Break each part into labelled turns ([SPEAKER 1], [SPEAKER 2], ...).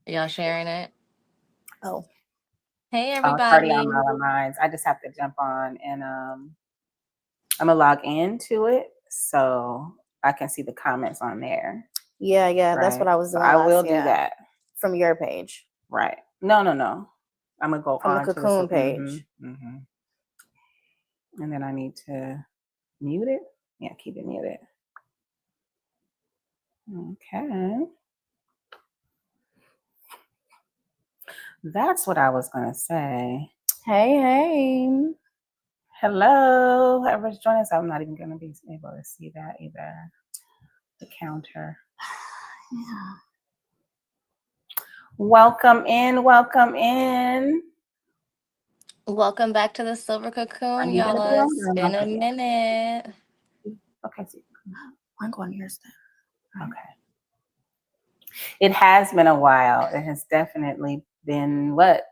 [SPEAKER 1] Y'all sharing it?
[SPEAKER 2] Oh,
[SPEAKER 1] Hey,
[SPEAKER 3] Oh, it's already on
[SPEAKER 1] everybody.
[SPEAKER 3] all of mine. I just have to jump on and I'm gonna log into it so I can see the comments on there.
[SPEAKER 2] yeah, that's
[SPEAKER 3] Right.
[SPEAKER 2] what I was
[SPEAKER 3] So
[SPEAKER 2] doing
[SPEAKER 3] I
[SPEAKER 2] last.
[SPEAKER 3] will do that.
[SPEAKER 2] From your page,
[SPEAKER 3] Right. No. I'm gonna go
[SPEAKER 2] from the
[SPEAKER 3] on to
[SPEAKER 2] Cocoon page.
[SPEAKER 3] And then I need to mute it. Yeah, keep it muted. Okay. That's what I was gonna say.
[SPEAKER 2] Hey.
[SPEAKER 3] Hello, whoever's joining us. I'm not even gonna be able to see that either. The counter.
[SPEAKER 2] Yeah.
[SPEAKER 3] Welcome in.
[SPEAKER 1] Welcome back to the Silver Cocoon, y'all. It's been a minute.
[SPEAKER 3] Okay, see.
[SPEAKER 2] I'm going to your stuff.
[SPEAKER 3] Okay. It has been a while. It has definitely been what?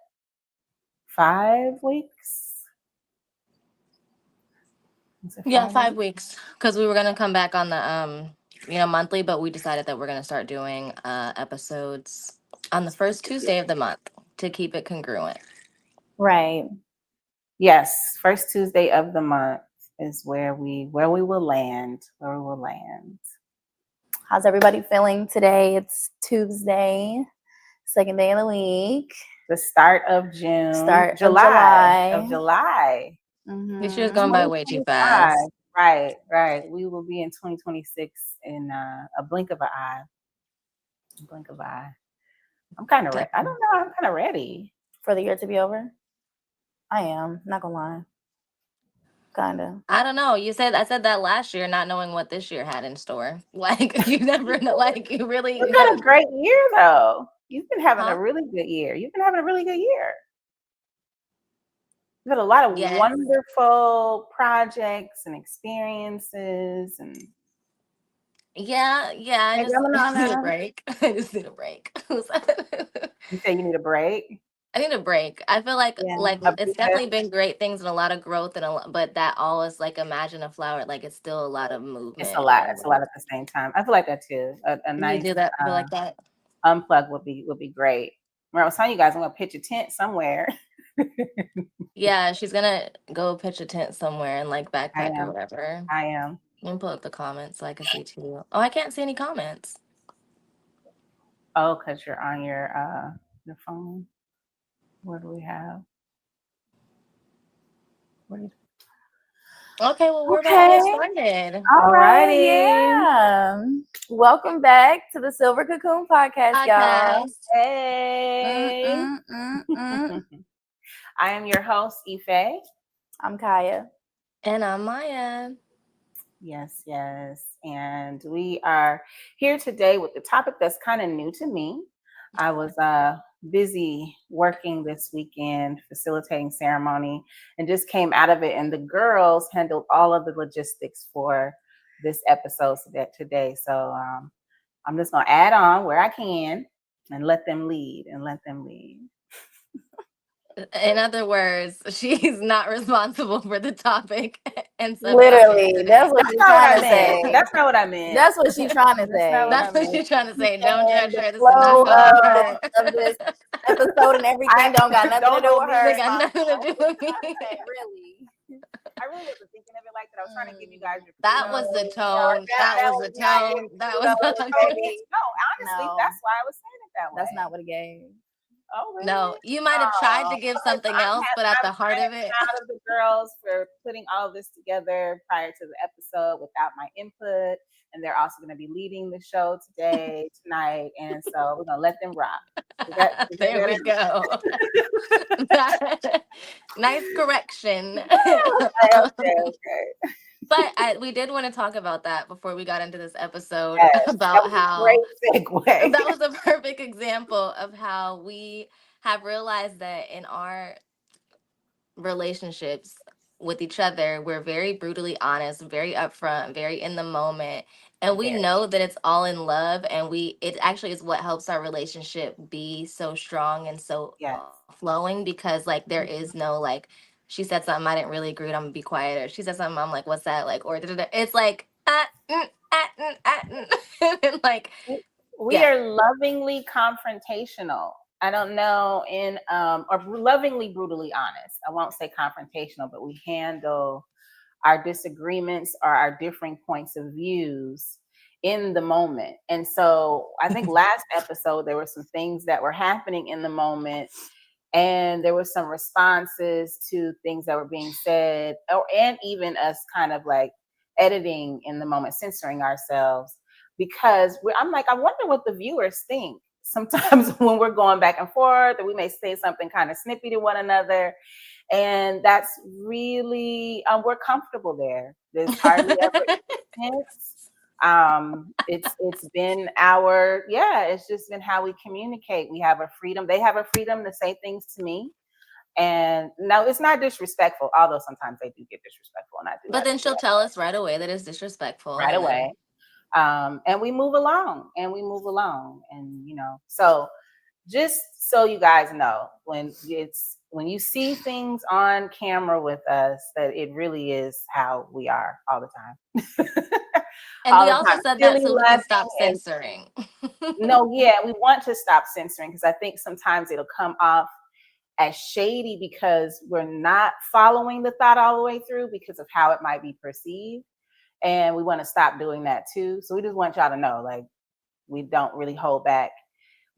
[SPEAKER 3] 5 weeks?
[SPEAKER 1] Yeah, 5 weeks. Because we were gonna come back on the monthly, but we decided that we're gonna start doing episodes on the first Tuesday of the month to keep it congruent.
[SPEAKER 2] Right.
[SPEAKER 3] Yes, first Tuesday of the month is where we will land.
[SPEAKER 2] How's everybody feeling today? It's Tuesday, second day of the week.
[SPEAKER 3] The start of June.
[SPEAKER 2] Start
[SPEAKER 3] July.
[SPEAKER 2] of
[SPEAKER 3] July.
[SPEAKER 1] This year's going by way too fast.
[SPEAKER 3] Right. We will be in 2026 in a blink of an eye. I'm kind of ready. I don't know. I'm kind of ready
[SPEAKER 2] for the year to be over. I am not gonna lie. Kind of.
[SPEAKER 1] I don't know. I said that last year, not knowing what this year had in store. Like you never know. Like you really.
[SPEAKER 3] You've had a great year, though. You've been having a really good year. You've had a lot of wonderful projects and experiences and.
[SPEAKER 1] Yeah. I just need a break. You
[SPEAKER 3] say you need a break?
[SPEAKER 1] I need a break. I feel like it's definitely been great things and a lot of growth but that all is like imagine a flower. Like it's still a lot of movement.
[SPEAKER 3] It's a lot. It's a lot at the same time. I feel like that too. A nice.
[SPEAKER 1] You do that? Feel like that?
[SPEAKER 3] Unplug would be great. Where I was telling you guys, I'm gonna pitch a tent somewhere.
[SPEAKER 1] Yeah, she's gonna go pitch a tent somewhere and like backpack or whatever.
[SPEAKER 3] I am.
[SPEAKER 1] Let me pull up the comments so I can see too. Oh, I can't see any comments.
[SPEAKER 3] Oh, because you're on your phone. What do we have?
[SPEAKER 1] Okay, well, we're about to get started.
[SPEAKER 2] All right, yeah. Welcome back to the Silver Cocoon podcast, y'all.
[SPEAKER 3] Hey. I am your host, Ife.
[SPEAKER 2] I'm Kaya.
[SPEAKER 1] And I'm Maya.
[SPEAKER 3] Yes. And we are here today with the topic that's kind of new to me. I was busy working this weekend, facilitating ceremony, and just came out of it. And the girls handled all of the logistics for this episode today. So I'm just going to add on where I can and let them lead.
[SPEAKER 1] In other words, she's not responsible for the topic. And
[SPEAKER 2] literally, that's what she's trying to say.
[SPEAKER 3] That's not what I meant.
[SPEAKER 2] That's what she's trying to say.
[SPEAKER 1] That's what she's trying to say. Don't judge her.
[SPEAKER 2] The flow of this episode and everything don't got nothing to do with her.
[SPEAKER 1] It got nothing to do with me.
[SPEAKER 2] Really.
[SPEAKER 3] I really wasn't thinking of it like that. I was trying to give you guys your.
[SPEAKER 1] That was the tone. That was the tone. That was the tone.
[SPEAKER 3] No, honestly, that's why I was saying it that way.
[SPEAKER 2] That's not what it gave.
[SPEAKER 3] Oh, really?
[SPEAKER 1] No, you might have tried to give something else, but at the heart of it.
[SPEAKER 3] I'm proud of the girls for putting all of this together prior to the episode without my input. And they're also going to be leading the show tonight. And so we're going to let them rock.
[SPEAKER 1] There we go. Nice correction.
[SPEAKER 3] Okay.
[SPEAKER 1] But we did want to talk about that before we got into this episode
[SPEAKER 3] about how great segue.
[SPEAKER 1] That was a perfect example of how we have realized that in our relationships with each other, we're very brutally honest, very upfront, very in the moment. And we know that it's all in love, and it actually is what helps our relationship be so strong and so flowing, because like there is no like, she said something I didn't really agree with, I'm gonna be quiet, or she said something I'm like, what's that, like, or it's like and like,
[SPEAKER 3] We
[SPEAKER 1] yeah.
[SPEAKER 3] are lovingly confrontational. I don't know, in or lovingly brutally honest. I won't say confrontational, but we handle our disagreements or our differing points of views in the moment. And so I think last episode there were some things that were happening in the moment, and there were some responses to things that were being said, and even us kind of like editing in the moment, censoring ourselves, because I'm like, I wonder what the viewers think sometimes when we're going back and forth, or we may say something kind of snippy to one another. And that's really, we're comfortable there. There's hardly ever tense. It's been it's just been how we communicate. We have a freedom. They have a freedom to say things to me. And no, it's not disrespectful, although sometimes they do get disrespectful, and I do
[SPEAKER 1] But
[SPEAKER 3] have to
[SPEAKER 1] then
[SPEAKER 3] say
[SPEAKER 1] she'll tell us right away that it's disrespectful,
[SPEAKER 3] right
[SPEAKER 1] and
[SPEAKER 3] away.
[SPEAKER 1] then
[SPEAKER 3] And we move along, and so just so you guys know, when you see things on camera with us, that it really is how we are all the time.
[SPEAKER 1] and
[SPEAKER 3] All
[SPEAKER 1] we
[SPEAKER 3] the
[SPEAKER 1] also
[SPEAKER 3] time,
[SPEAKER 1] said that
[SPEAKER 3] silly,
[SPEAKER 1] so we can stop
[SPEAKER 3] laughing, and
[SPEAKER 1] censoring.
[SPEAKER 3] no, yeah, we want to stop censoring, because I think sometimes it'll come off as shady because we're not following the thought all the way through because of how it might be perceived. And we want to stop doing that too. So we just want y'all to know, like, we don't really hold back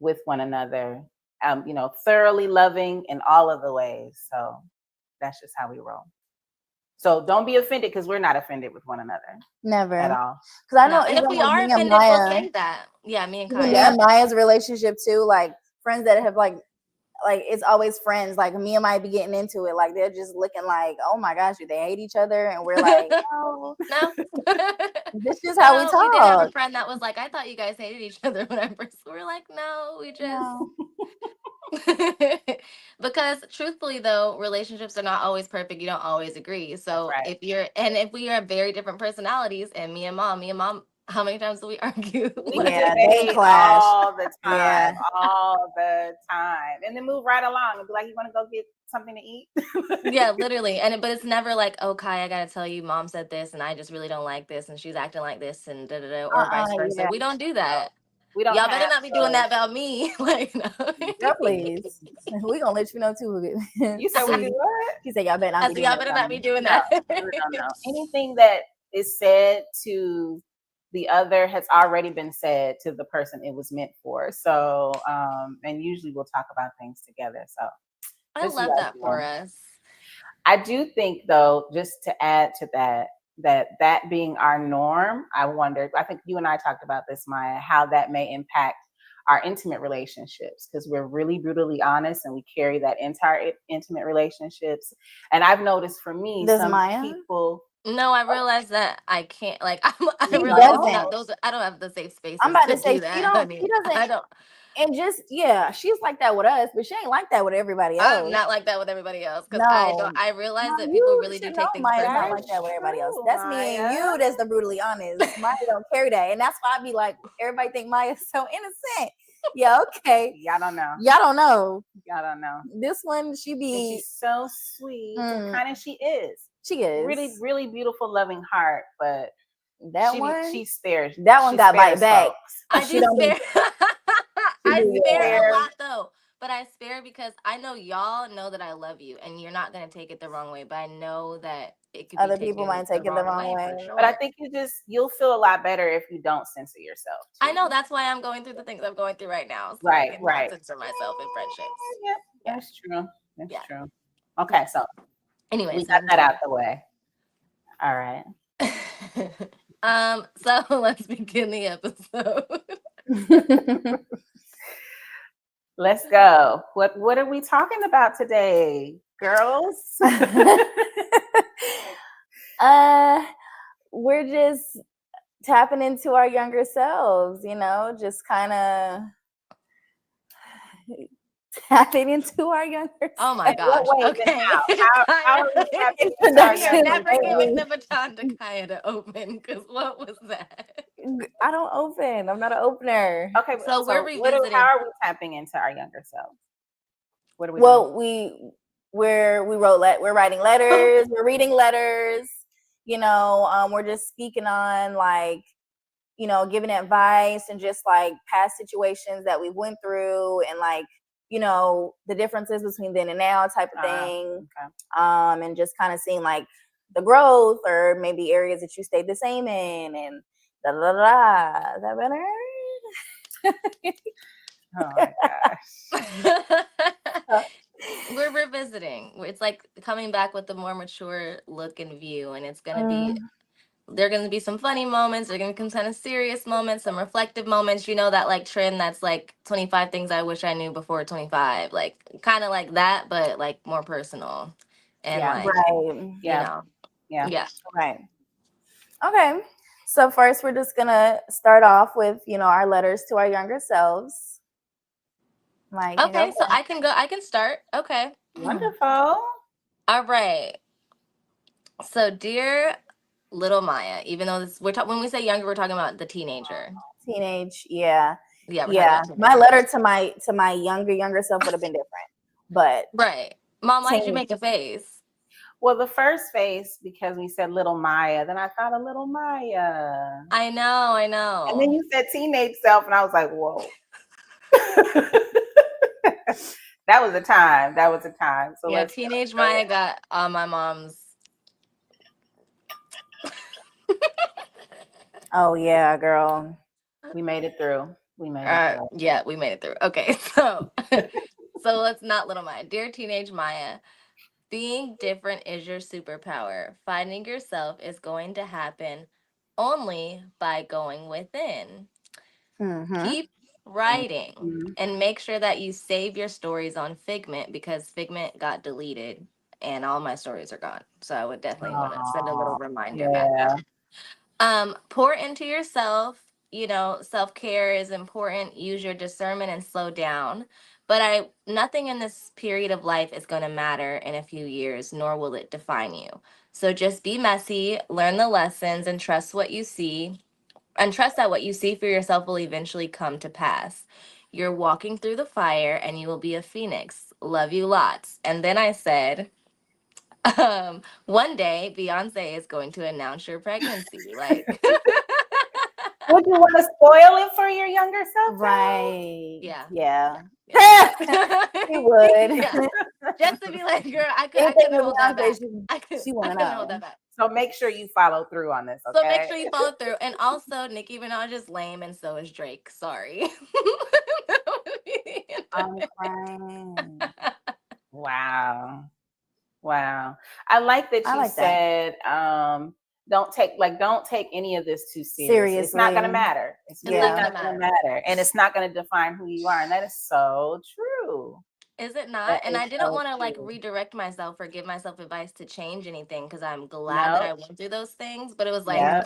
[SPEAKER 3] with one another, thoroughly loving in all of the ways. So that's just how we roll. So don't be offended, because we're not offended with one another
[SPEAKER 2] Never
[SPEAKER 3] at all.
[SPEAKER 2] because I
[SPEAKER 1] No,
[SPEAKER 2] know
[SPEAKER 1] and if
[SPEAKER 2] even
[SPEAKER 1] we
[SPEAKER 2] with
[SPEAKER 1] are
[SPEAKER 2] me and
[SPEAKER 1] offended, we'll
[SPEAKER 2] Maya,
[SPEAKER 1] say that. Yeah, me and
[SPEAKER 2] even me
[SPEAKER 1] Kaya.
[SPEAKER 2] and Maya's relationship too, like friends that have like it's always friends. Like me and Maya be getting into it, like they're just looking like, oh my gosh, do they hate each other? And we're like, no,
[SPEAKER 1] No.
[SPEAKER 2] this is how we
[SPEAKER 1] No, we did have a
[SPEAKER 2] talk.
[SPEAKER 1] friend that was like, I thought you guys hated each other when I first. We're like, no, we just.
[SPEAKER 2] No,
[SPEAKER 1] Because truthfully though, relationships are not always perfect. You don't always agree.
[SPEAKER 3] That's
[SPEAKER 1] So
[SPEAKER 3] right.
[SPEAKER 1] if we are very different personalities, and me and mom, how many times do we argue?
[SPEAKER 3] We
[SPEAKER 1] Like,
[SPEAKER 2] yeah, they
[SPEAKER 3] debate
[SPEAKER 2] clash.
[SPEAKER 3] time,
[SPEAKER 2] Yeah,
[SPEAKER 3] all the time, and then move right along and be like, "You want to go get something to eat?"
[SPEAKER 1] yeah, literally. But it's never like, oh, Kai, I gotta tell you, mom said this, and I just really don't like this, and she's acting like this, and da da da, or vice versa.
[SPEAKER 2] yeah,
[SPEAKER 1] We don't do
[SPEAKER 3] No,
[SPEAKER 1] that.
[SPEAKER 3] we don't
[SPEAKER 1] Y'all better
[SPEAKER 3] have
[SPEAKER 1] not be doing
[SPEAKER 3] those.
[SPEAKER 1] that about me. Like, no.
[SPEAKER 2] girl, please. We gonna let you know too.
[SPEAKER 3] You said we do
[SPEAKER 2] See,
[SPEAKER 3] what?
[SPEAKER 2] she said y'all better not
[SPEAKER 1] I
[SPEAKER 2] be
[SPEAKER 1] said,
[SPEAKER 2] doing
[SPEAKER 1] y'all
[SPEAKER 2] that
[SPEAKER 1] better
[SPEAKER 2] about
[SPEAKER 1] not be
[SPEAKER 2] me.
[SPEAKER 1] doing
[SPEAKER 3] No,
[SPEAKER 1] that.
[SPEAKER 3] no, no, no. Anything that is said to the other has already been said to the person it was meant for. So, and usually we'll talk about things together. So,
[SPEAKER 1] I
[SPEAKER 3] just so you
[SPEAKER 1] love
[SPEAKER 3] guys
[SPEAKER 1] that for
[SPEAKER 3] know.
[SPEAKER 1] us.
[SPEAKER 3] I do think, though, just to add to that, that being our norm, I think you and I talked about this, Maya, how that may impact our intimate relationships, because we're really brutally honest and we carry that into our intimate relationships. And I've noticed for me,
[SPEAKER 2] Does
[SPEAKER 3] some
[SPEAKER 2] Maya?
[SPEAKER 3] people,
[SPEAKER 1] No, I realized that I can't. Like, I
[SPEAKER 3] you
[SPEAKER 1] realize it's
[SPEAKER 3] don't?
[SPEAKER 1] not those. I don't have the safe
[SPEAKER 2] I'm
[SPEAKER 1] spaces
[SPEAKER 2] about
[SPEAKER 1] to
[SPEAKER 2] to say
[SPEAKER 1] do
[SPEAKER 2] she
[SPEAKER 1] that,
[SPEAKER 2] don't. She
[SPEAKER 1] honey.
[SPEAKER 2] doesn't.
[SPEAKER 1] I don't.
[SPEAKER 2] And just yeah, she's like that with us, but she ain't like that with everybody
[SPEAKER 1] I'm
[SPEAKER 2] else.
[SPEAKER 1] not like that with everybody else because I don't.
[SPEAKER 2] No,
[SPEAKER 1] I
[SPEAKER 2] no,
[SPEAKER 1] realize that people
[SPEAKER 2] you
[SPEAKER 1] really do
[SPEAKER 2] should know
[SPEAKER 1] take things
[SPEAKER 2] Maya's not
[SPEAKER 3] That
[SPEAKER 2] like
[SPEAKER 1] personally.
[SPEAKER 3] is
[SPEAKER 2] that with everybody else.
[SPEAKER 3] true,
[SPEAKER 2] That's me and
[SPEAKER 3] Maya.
[SPEAKER 2] you. That's the brutally honest. Maya don't carry that, and that's why I be like, everybody think Maya's so innocent. Yeah, okay.
[SPEAKER 3] Y'all don't know.
[SPEAKER 2] Y'all don't know.
[SPEAKER 3] Y'all don't know.
[SPEAKER 2] This one, she
[SPEAKER 3] And
[SPEAKER 2] be.
[SPEAKER 3] she's so sweet, and kind of she is.
[SPEAKER 2] She is
[SPEAKER 3] Really, really beautiful, loving heart, but
[SPEAKER 2] that one.
[SPEAKER 3] she spares
[SPEAKER 2] That one got bite back.
[SPEAKER 1] I
[SPEAKER 2] She
[SPEAKER 1] do
[SPEAKER 2] don't be.
[SPEAKER 1] spare.
[SPEAKER 2] She
[SPEAKER 1] I
[SPEAKER 2] do
[SPEAKER 1] spare a
[SPEAKER 2] yeah.
[SPEAKER 3] spares.
[SPEAKER 1] lot though, but I spare because I know y'all know that I love you, and you're not gonna take it the wrong way. But I know that it could be
[SPEAKER 2] Other people
[SPEAKER 1] taken
[SPEAKER 2] might
[SPEAKER 1] the
[SPEAKER 2] take it the
[SPEAKER 1] wrong
[SPEAKER 2] wrong
[SPEAKER 1] way
[SPEAKER 2] way.
[SPEAKER 1] for
[SPEAKER 3] But I
[SPEAKER 1] sure.
[SPEAKER 3] think you'll feel a lot better if you don't censor yourself
[SPEAKER 1] I
[SPEAKER 3] too.
[SPEAKER 1] know that's why I'm going through the things I'm going through right now, so I
[SPEAKER 3] Right,
[SPEAKER 1] can not
[SPEAKER 3] right.
[SPEAKER 1] censor myself in friendships.
[SPEAKER 3] Yep,
[SPEAKER 1] Yeah,
[SPEAKER 3] that's true. That's
[SPEAKER 1] yeah,
[SPEAKER 3] true.
[SPEAKER 1] yeah.
[SPEAKER 3] Okay, so we
[SPEAKER 1] Anyways,
[SPEAKER 3] got
[SPEAKER 1] moving
[SPEAKER 3] that out
[SPEAKER 1] forward.
[SPEAKER 3] the way. All right.
[SPEAKER 1] So let's begin the episode.
[SPEAKER 3] Let's go. What are we talking about today, girls?
[SPEAKER 2] uh, we're just tapping into our younger selves, just kind of tapping into our younger
[SPEAKER 1] Oh my
[SPEAKER 2] selves.
[SPEAKER 3] What
[SPEAKER 1] gosh.
[SPEAKER 3] ways and
[SPEAKER 1] Okay.
[SPEAKER 3] how
[SPEAKER 1] Kaya.
[SPEAKER 3] are we tapping into our
[SPEAKER 1] You're
[SPEAKER 2] Introduction
[SPEAKER 3] younger
[SPEAKER 1] never
[SPEAKER 3] selves?
[SPEAKER 1] giving
[SPEAKER 2] only.
[SPEAKER 1] the baton to Kaya to open because what was that?
[SPEAKER 2] I don't open. I'm not an opener.
[SPEAKER 3] Okay,
[SPEAKER 1] So we're
[SPEAKER 3] so how
[SPEAKER 1] revisiting.
[SPEAKER 3] are we tapping into our younger selves? What are we doing?
[SPEAKER 2] Well, we're writing letters. We're reading letters. We're just speaking on like giving advice and just like past situations that we went through and like, the differences between then and now type of thing.
[SPEAKER 3] Okay.
[SPEAKER 2] And just kind of seeing like the growth or maybe areas that you stayed the same in and da da da. Is that better?
[SPEAKER 3] Oh my gosh.
[SPEAKER 1] We're revisiting. It's like coming back with a more mature look and view, and it's gonna be there are gonna be some funny moments, there are gonna be some kind of serious moments, some reflective moments. You know that like trend that's like 25 things I wish I knew before 25, like kind of like that, but like more personal, and
[SPEAKER 3] Yeah.
[SPEAKER 1] like
[SPEAKER 2] Right.
[SPEAKER 1] you know,
[SPEAKER 3] Yeah.
[SPEAKER 1] yeah.
[SPEAKER 2] Right. Okay. So first we're just gonna start off with, our letters to our younger selves. Like, you
[SPEAKER 1] Okay,
[SPEAKER 2] go.
[SPEAKER 1] so I can go. I can start. Okay.
[SPEAKER 3] Wonderful.
[SPEAKER 1] All right. So, dear little Maya, even though this we're talking when we say younger, we're talking about the teenager.
[SPEAKER 2] Teenage, yeah.
[SPEAKER 1] Yeah, we're talking
[SPEAKER 2] Yeah.
[SPEAKER 1] about
[SPEAKER 2] My
[SPEAKER 1] teenager.
[SPEAKER 2] letter to my younger self would have been different. But
[SPEAKER 1] Right. Mom, why did you
[SPEAKER 2] teen
[SPEAKER 1] make a face?
[SPEAKER 3] Well, the first face, because we said little Maya, then I thought of little Maya.
[SPEAKER 1] I know, I
[SPEAKER 3] And then
[SPEAKER 1] know.
[SPEAKER 3] you said teenage self, and I was like, whoa. That was a time. That was a time. So
[SPEAKER 1] Yeah,
[SPEAKER 3] let's
[SPEAKER 1] teenage
[SPEAKER 3] go.
[SPEAKER 1] Maya got on my mom's.
[SPEAKER 2] oh yeah, girl.
[SPEAKER 3] We made it through. We made it through.
[SPEAKER 1] Yeah, we made it through. Okay, so so let's not little Maya. Dear teenage Maya, being different is your superpower. Finding yourself is going to happen only by going within.
[SPEAKER 2] Mm-hmm.
[SPEAKER 1] Keep writing
[SPEAKER 3] Mhm.
[SPEAKER 1] and make sure that you save your stories on Figment because Figment got deleted and all my stories are gone. So I would definitely want to send a little
[SPEAKER 3] Aw,
[SPEAKER 1] reminder back
[SPEAKER 3] yeah.
[SPEAKER 1] there. Pour into yourself. You know, self-care is important. Use your discernment and slow down. But I nothing in this period of life is going to matter in a few years, nor will it define you. So just be messy, learn the lessons, and trust that what you see for yourself will eventually come to pass. You're walking through the fire and you will be a phoenix. Love you lots. And then I said, one day Beyonce is going to announce your pregnancy. Like,
[SPEAKER 3] Would you want to spoil it for your younger self, though?
[SPEAKER 2] Right.
[SPEAKER 1] yeah,
[SPEAKER 2] Yeah.
[SPEAKER 1] yeah.
[SPEAKER 2] He would.
[SPEAKER 1] Yeah. Just to be like, girl, I
[SPEAKER 2] Anything
[SPEAKER 1] couldn't
[SPEAKER 2] with
[SPEAKER 1] hold that
[SPEAKER 2] Beyonce,
[SPEAKER 1] back.
[SPEAKER 2] she
[SPEAKER 1] I
[SPEAKER 2] wanna
[SPEAKER 1] couldn't hold that
[SPEAKER 2] know.
[SPEAKER 1] back.
[SPEAKER 3] So make sure you follow through on this,
[SPEAKER 1] So make
[SPEAKER 3] okay?
[SPEAKER 1] sure you follow through. And also, Nicki Minaj is lame, and so is Drake. Sorry.
[SPEAKER 2] I'm crying.
[SPEAKER 3] Wow. Wow. I like that
[SPEAKER 2] I
[SPEAKER 3] you
[SPEAKER 2] like that.
[SPEAKER 3] said don't take any of this too seriously. It's not gonna
[SPEAKER 2] Seriously.
[SPEAKER 3] matter. It's
[SPEAKER 1] It's
[SPEAKER 3] really
[SPEAKER 1] not
[SPEAKER 2] Yeah.
[SPEAKER 1] gonna
[SPEAKER 3] not gonna
[SPEAKER 1] matter.
[SPEAKER 3] matter. And it's not gonna define who you are. And that is so true.
[SPEAKER 1] Is it
[SPEAKER 3] That
[SPEAKER 1] not? And
[SPEAKER 3] is
[SPEAKER 1] I didn't
[SPEAKER 3] so
[SPEAKER 1] want to like
[SPEAKER 3] true.
[SPEAKER 1] redirect myself or give myself advice to change anything because I'm glad that
[SPEAKER 3] No,
[SPEAKER 1] I went through those things. But it was like,
[SPEAKER 3] yeah,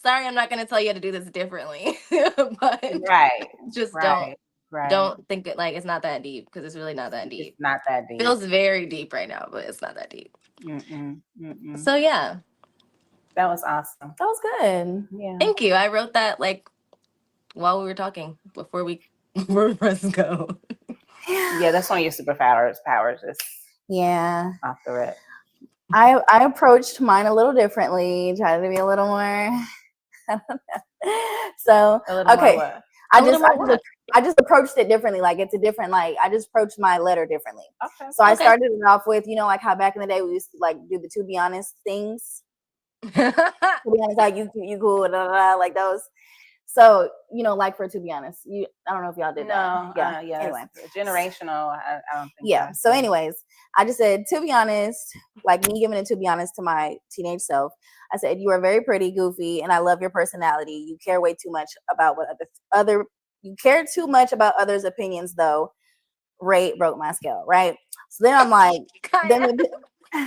[SPEAKER 1] sorry, I'm not going to tell you how to do this differently. But
[SPEAKER 3] right,
[SPEAKER 1] just
[SPEAKER 3] right, right.
[SPEAKER 1] don't think it like it's not that deep because it's really not that
[SPEAKER 3] It's
[SPEAKER 1] deep.
[SPEAKER 3] not that deep.
[SPEAKER 1] Feels very deep right now, but it's not that deep.
[SPEAKER 3] Mm-mm, mm-mm.
[SPEAKER 1] So yeah,
[SPEAKER 3] That was awesome.
[SPEAKER 2] That was good.
[SPEAKER 3] Yeah.
[SPEAKER 1] thank you. I wrote that like while we were talking before we before we press go.
[SPEAKER 3] Yeah, that's one of your powers just
[SPEAKER 2] Yeah.
[SPEAKER 3] off the rip.
[SPEAKER 2] I approached mine a little differently, tried to be a little more so
[SPEAKER 3] A little more
[SPEAKER 2] okay.
[SPEAKER 3] what?
[SPEAKER 1] A little more what?
[SPEAKER 2] I just approached it differently. Like it's a different like I just approached my letter differently.
[SPEAKER 3] Okay.
[SPEAKER 2] So I
[SPEAKER 1] Okay.
[SPEAKER 2] started it off with, like how back in the day we used to like do the to be honest things. To be honest, like you cool, like those. So, like for to be honest, I don't know if y'all did that.
[SPEAKER 3] No,
[SPEAKER 2] Yeah.
[SPEAKER 3] yeah,
[SPEAKER 2] Anyway.
[SPEAKER 3] generational. I don't think
[SPEAKER 2] Yeah.
[SPEAKER 3] that's
[SPEAKER 2] So,
[SPEAKER 3] it.
[SPEAKER 2] anyways, I just said, to be honest, like me giving it to be honest to my teenage self, I said, you are very pretty, goofy, and I love your personality. You care way too much about what you care too much about others' opinions, though. Rate broke my scale, right? So then I'm like, then
[SPEAKER 1] Kinda.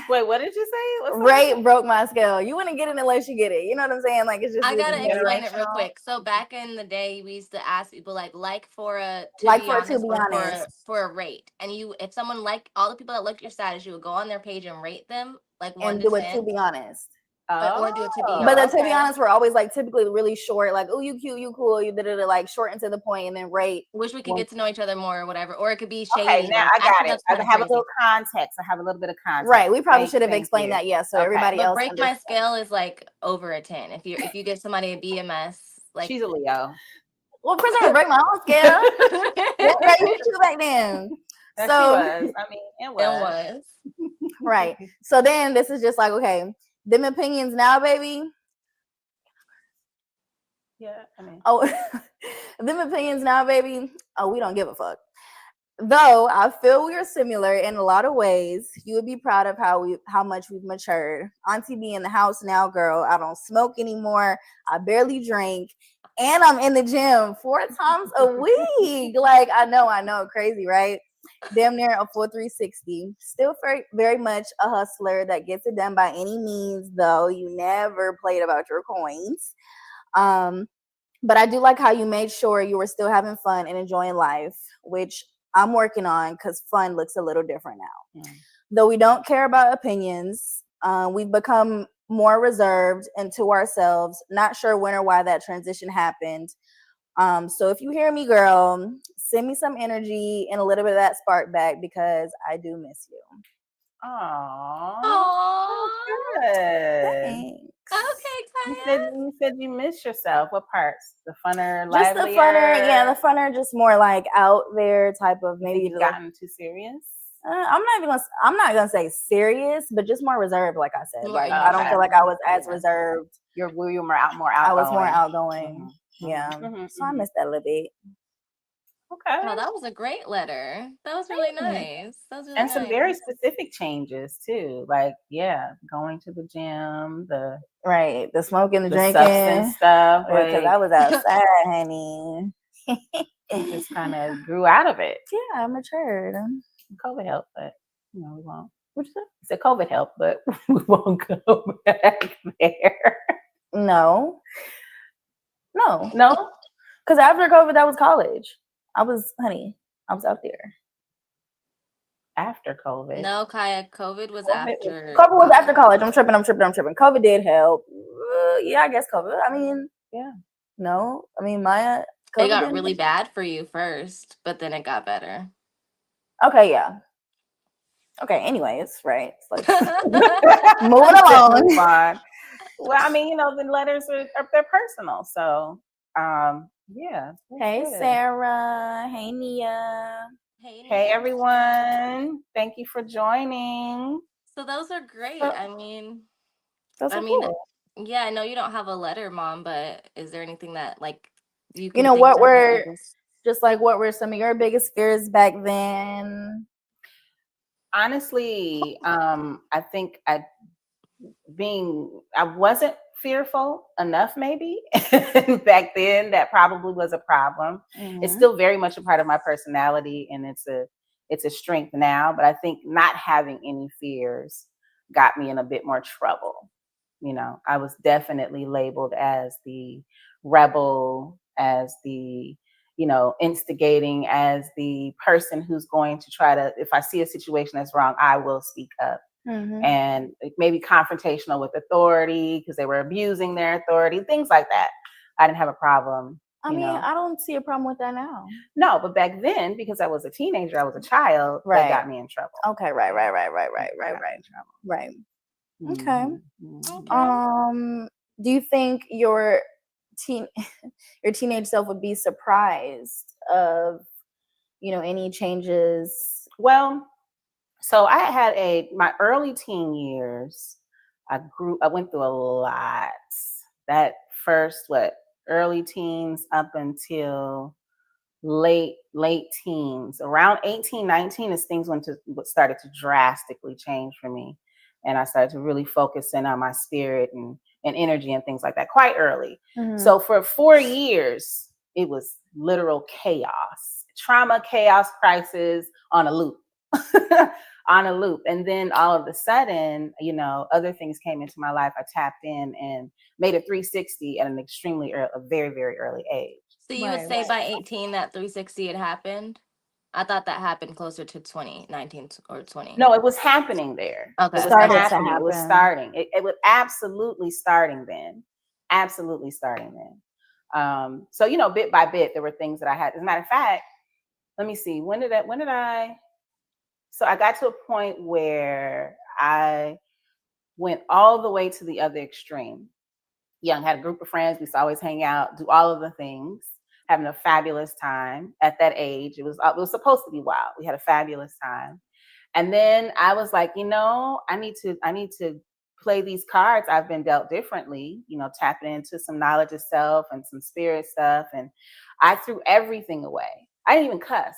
[SPEAKER 3] Wait, what did you say? What's
[SPEAKER 2] rate broke my scale. You wouldn't get it unless you get it. You know what I'm saying? Like it's just
[SPEAKER 1] I gotta explain it real
[SPEAKER 3] generational?
[SPEAKER 1] quick. So back in the day, we used to ask people like for a to
[SPEAKER 2] like
[SPEAKER 1] be
[SPEAKER 2] for to
[SPEAKER 1] honest
[SPEAKER 2] be
[SPEAKER 1] or
[SPEAKER 2] honest,
[SPEAKER 1] for a rate, and you if someone like all the people that looked at your status, you would go on their page and rate them like one
[SPEAKER 2] and
[SPEAKER 1] to
[SPEAKER 2] do it to
[SPEAKER 1] ten,
[SPEAKER 2] be honest.
[SPEAKER 1] or do it to be
[SPEAKER 2] But the
[SPEAKER 1] honest.
[SPEAKER 2] to be
[SPEAKER 3] Okay.
[SPEAKER 2] honest, we're always like typically really short, like, oh, you cute, you cool, you did it like short and to the point, and then rate.
[SPEAKER 1] Wish we could
[SPEAKER 2] One.
[SPEAKER 1] get to know each other more or whatever, or it could be
[SPEAKER 3] Okay,
[SPEAKER 1] shady.
[SPEAKER 3] now
[SPEAKER 1] Like
[SPEAKER 3] I got
[SPEAKER 1] actually,
[SPEAKER 3] it.
[SPEAKER 1] that's
[SPEAKER 3] I
[SPEAKER 1] kind of
[SPEAKER 3] have a
[SPEAKER 1] crazy.
[SPEAKER 3] little context. I have a little bit of context.
[SPEAKER 2] Right. We probably should have
[SPEAKER 3] Thank
[SPEAKER 2] explained
[SPEAKER 3] you.
[SPEAKER 2] that, yeah, so
[SPEAKER 3] Okay.
[SPEAKER 2] everybody
[SPEAKER 1] But
[SPEAKER 2] else
[SPEAKER 1] break my
[SPEAKER 2] understands.
[SPEAKER 1] scale is like over a 10. If you give somebody a BMS, Like,
[SPEAKER 3] she's a Leo.
[SPEAKER 2] Well, first I'm gonna break my own scale. What were you to back then?
[SPEAKER 3] That she
[SPEAKER 2] So
[SPEAKER 3] was. I mean, it
[SPEAKER 1] it
[SPEAKER 3] was.
[SPEAKER 1] was.
[SPEAKER 2] right. So then this is just like, okay, them opinions now, baby.
[SPEAKER 3] Yeah, I mean.
[SPEAKER 2] Oh, them opinions now, baby. Oh, we don't give a fuck. Though I feel we are similar in a lot of ways, you would be proud of how much we've matured. Auntie be in the house now, girl. I don't smoke anymore. I barely drink, and I'm in the gym 4 times a week. Like I know, crazy, right? Damn near a full 360. Still very, very much a hustler that gets it done by any means. Though you never played about your coins. Um, but I do like how you made sure you were still having fun and enjoying life, which I'm working on because fun looks a little different now.
[SPEAKER 3] Mm.
[SPEAKER 2] Though we don't care about opinions, we've become more reserved and to ourselves. Not sure when or why that transition happened. So if you hear me, girl, send me some energy and a little bit of that spark back because I do miss you.
[SPEAKER 3] Aww.
[SPEAKER 1] Aww.
[SPEAKER 3] Good.
[SPEAKER 2] Thanks.
[SPEAKER 1] Okay,
[SPEAKER 3] You
[SPEAKER 1] Kaya.
[SPEAKER 3] said you miss yourself. What parts? The funner,
[SPEAKER 2] Just the
[SPEAKER 3] livelier.
[SPEAKER 2] funner, yeah, the funner, just more like out there type of
[SPEAKER 3] You think
[SPEAKER 2] maybe
[SPEAKER 3] you've
[SPEAKER 2] like
[SPEAKER 3] gotten too serious?
[SPEAKER 2] I'm not gonna say serious, but just more reserved. Like I said,
[SPEAKER 1] More
[SPEAKER 2] like I don't feel like I was as
[SPEAKER 3] Yeah.
[SPEAKER 2] reserved.
[SPEAKER 3] You were more outgoing.
[SPEAKER 2] I was more outgoing.
[SPEAKER 3] Mhm,
[SPEAKER 2] Yeah,
[SPEAKER 3] mhm,
[SPEAKER 2] so I
[SPEAKER 3] mhm.
[SPEAKER 2] missed that a little bit.
[SPEAKER 3] Okay.
[SPEAKER 1] Oh, that was a great letter. That was really
[SPEAKER 2] Thanks.
[SPEAKER 1] nice. That was really
[SPEAKER 3] And some very
[SPEAKER 1] nice.
[SPEAKER 3] specific changes too. Like, yeah, going to the gym,
[SPEAKER 2] Right, the smoking, the
[SPEAKER 3] the
[SPEAKER 2] drinking,
[SPEAKER 3] substance stuff.
[SPEAKER 2] because
[SPEAKER 3] Like,
[SPEAKER 2] I was outside, honey.
[SPEAKER 3] you just kind of grew out of it.
[SPEAKER 2] Yeah, I matured.
[SPEAKER 3] COVID helped, but we won't.
[SPEAKER 2] What you say?
[SPEAKER 3] I said COVID helped, but we won't go back there.
[SPEAKER 2] No,
[SPEAKER 3] No?
[SPEAKER 2] because after COVID, that was college. I was, honey, I was out there.
[SPEAKER 3] After COVID.
[SPEAKER 1] No, Kaya, COVID was
[SPEAKER 3] COVID was
[SPEAKER 1] after
[SPEAKER 2] COVID was after
[SPEAKER 1] college.
[SPEAKER 2] college. I'm tripping. COVID did help. Yeah, I guess COVID. I mean,
[SPEAKER 3] yeah.
[SPEAKER 2] no. I mean, Maya,
[SPEAKER 1] It
[SPEAKER 2] COVID
[SPEAKER 1] got
[SPEAKER 2] didn't.
[SPEAKER 1] really bad for you first, but then it got better.
[SPEAKER 2] Okay, yeah. Okay, anyways, right. Let's
[SPEAKER 3] Let's
[SPEAKER 2] move
[SPEAKER 3] move
[SPEAKER 2] along.
[SPEAKER 3] on. Well, I mean, the letters are they're personal. So yeah.
[SPEAKER 2] Hey,
[SPEAKER 3] Good.
[SPEAKER 2] Sarah. Hey, Nia.
[SPEAKER 1] Hey,
[SPEAKER 3] Hey
[SPEAKER 1] Nia.
[SPEAKER 3] everyone. Thank you for joining.
[SPEAKER 1] So those are great.
[SPEAKER 2] So,
[SPEAKER 1] I mean,
[SPEAKER 2] those
[SPEAKER 1] I
[SPEAKER 2] are
[SPEAKER 1] mean,
[SPEAKER 2] cool.
[SPEAKER 1] yeah, I know you don't have a letter, Mom, but is there anything that like you
[SPEAKER 2] You
[SPEAKER 1] can
[SPEAKER 2] know
[SPEAKER 1] think
[SPEAKER 2] what
[SPEAKER 1] of that
[SPEAKER 2] were
[SPEAKER 1] you just
[SPEAKER 2] just like what were some of your biggest fears back then?
[SPEAKER 3] Honestly, I think I wasn't fearful enough maybe back then. That probably was a problem. It's
[SPEAKER 2] Mm-hmm.
[SPEAKER 3] still very much a part of my personality, and it's a strength now, but I think not having any fears got me in a bit more trouble. I was definitely labeled as the rebel, as the instigating, as the person who's going to try to, if I see a situation that's wrong, I will speak up.
[SPEAKER 2] Mm-hmm.
[SPEAKER 3] And maybe confrontational with authority because they were abusing their authority, things like that. I didn't have a problem.
[SPEAKER 2] I mean, I don't see a problem with that now.
[SPEAKER 3] No, but back then, because I was a teenager, I was a child,
[SPEAKER 2] Right.
[SPEAKER 3] That got me in trouble.
[SPEAKER 2] Okay, right. Right. Okay.
[SPEAKER 3] Mm-hmm.
[SPEAKER 2] Do you think your teenage self would be surprised of, any changes?
[SPEAKER 3] Well, so I had my early teen years. I went through a lot. That first, early teens up until late teens, around 18, 19, as things started to drastically change for me. And I started to really focus in on my spirit and energy and things like that quite early.
[SPEAKER 2] Mm-hmm.
[SPEAKER 3] So for 4 years, it was literal chaos, trauma, chaos, crisis on a loop. On a loop. And then all of a sudden, other things came into my life. I tapped in and made a 360 at a very, very early age.
[SPEAKER 1] so you would say by 18 that 360 had happened? I thought that happened closer to 2019 or 20.
[SPEAKER 3] No, it was happening there.
[SPEAKER 1] Okay.
[SPEAKER 3] It was
[SPEAKER 2] Started to
[SPEAKER 3] happening. It was
[SPEAKER 2] happen.
[SPEAKER 3] starting. It was absolutely starting then. Absolutely starting then. So, bit by bit, there were things that I had. As a matter of fact, let me see. When did I? So I got to a point where I went all the way to the other extreme. young, had a group of friends. We used to always hang out, do all of the things, having a fabulous time at that age. It was supposed to be wild. We had a fabulous time. And then I was like, I need to play these cards I've been dealt differently, tapping into some knowledge of self and some spirit stuff. And I threw everything away. I didn't even cuss.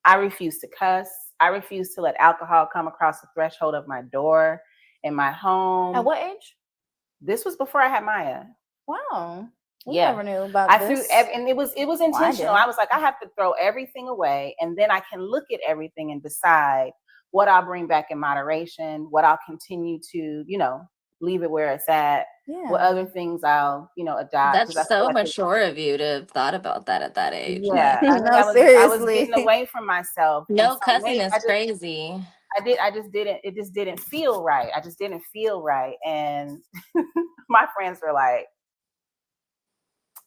[SPEAKER 3] I refused to cuss. I refused to let alcohol come across the threshold of my door in my home.
[SPEAKER 2] At what age?
[SPEAKER 3] This was before I had Maya.
[SPEAKER 2] Wow. We
[SPEAKER 3] Yeah.
[SPEAKER 2] never knew about
[SPEAKER 3] I
[SPEAKER 2] this.
[SPEAKER 3] and it was
[SPEAKER 2] Well, I
[SPEAKER 3] intentional.
[SPEAKER 2] didn't.
[SPEAKER 3] I was like, I have to throw everything away, and then I can look at everything and decide what I'll bring back in moderation, what I'll continue to, leave it where it's at, what
[SPEAKER 2] Yeah.
[SPEAKER 3] other things I'll, adopt.
[SPEAKER 1] That's
[SPEAKER 3] Because I feel
[SPEAKER 1] so
[SPEAKER 3] like
[SPEAKER 1] mature of you to have thought about that at that age.
[SPEAKER 3] yeah, I think
[SPEAKER 2] No,
[SPEAKER 3] I was getting
[SPEAKER 2] seriously.
[SPEAKER 3] away from myself, and
[SPEAKER 1] No
[SPEAKER 3] so
[SPEAKER 1] cussing
[SPEAKER 3] maybe
[SPEAKER 1] is crazy.
[SPEAKER 3] I just didn't. It just didn't feel right. I just didn't feel right, and my friends were like,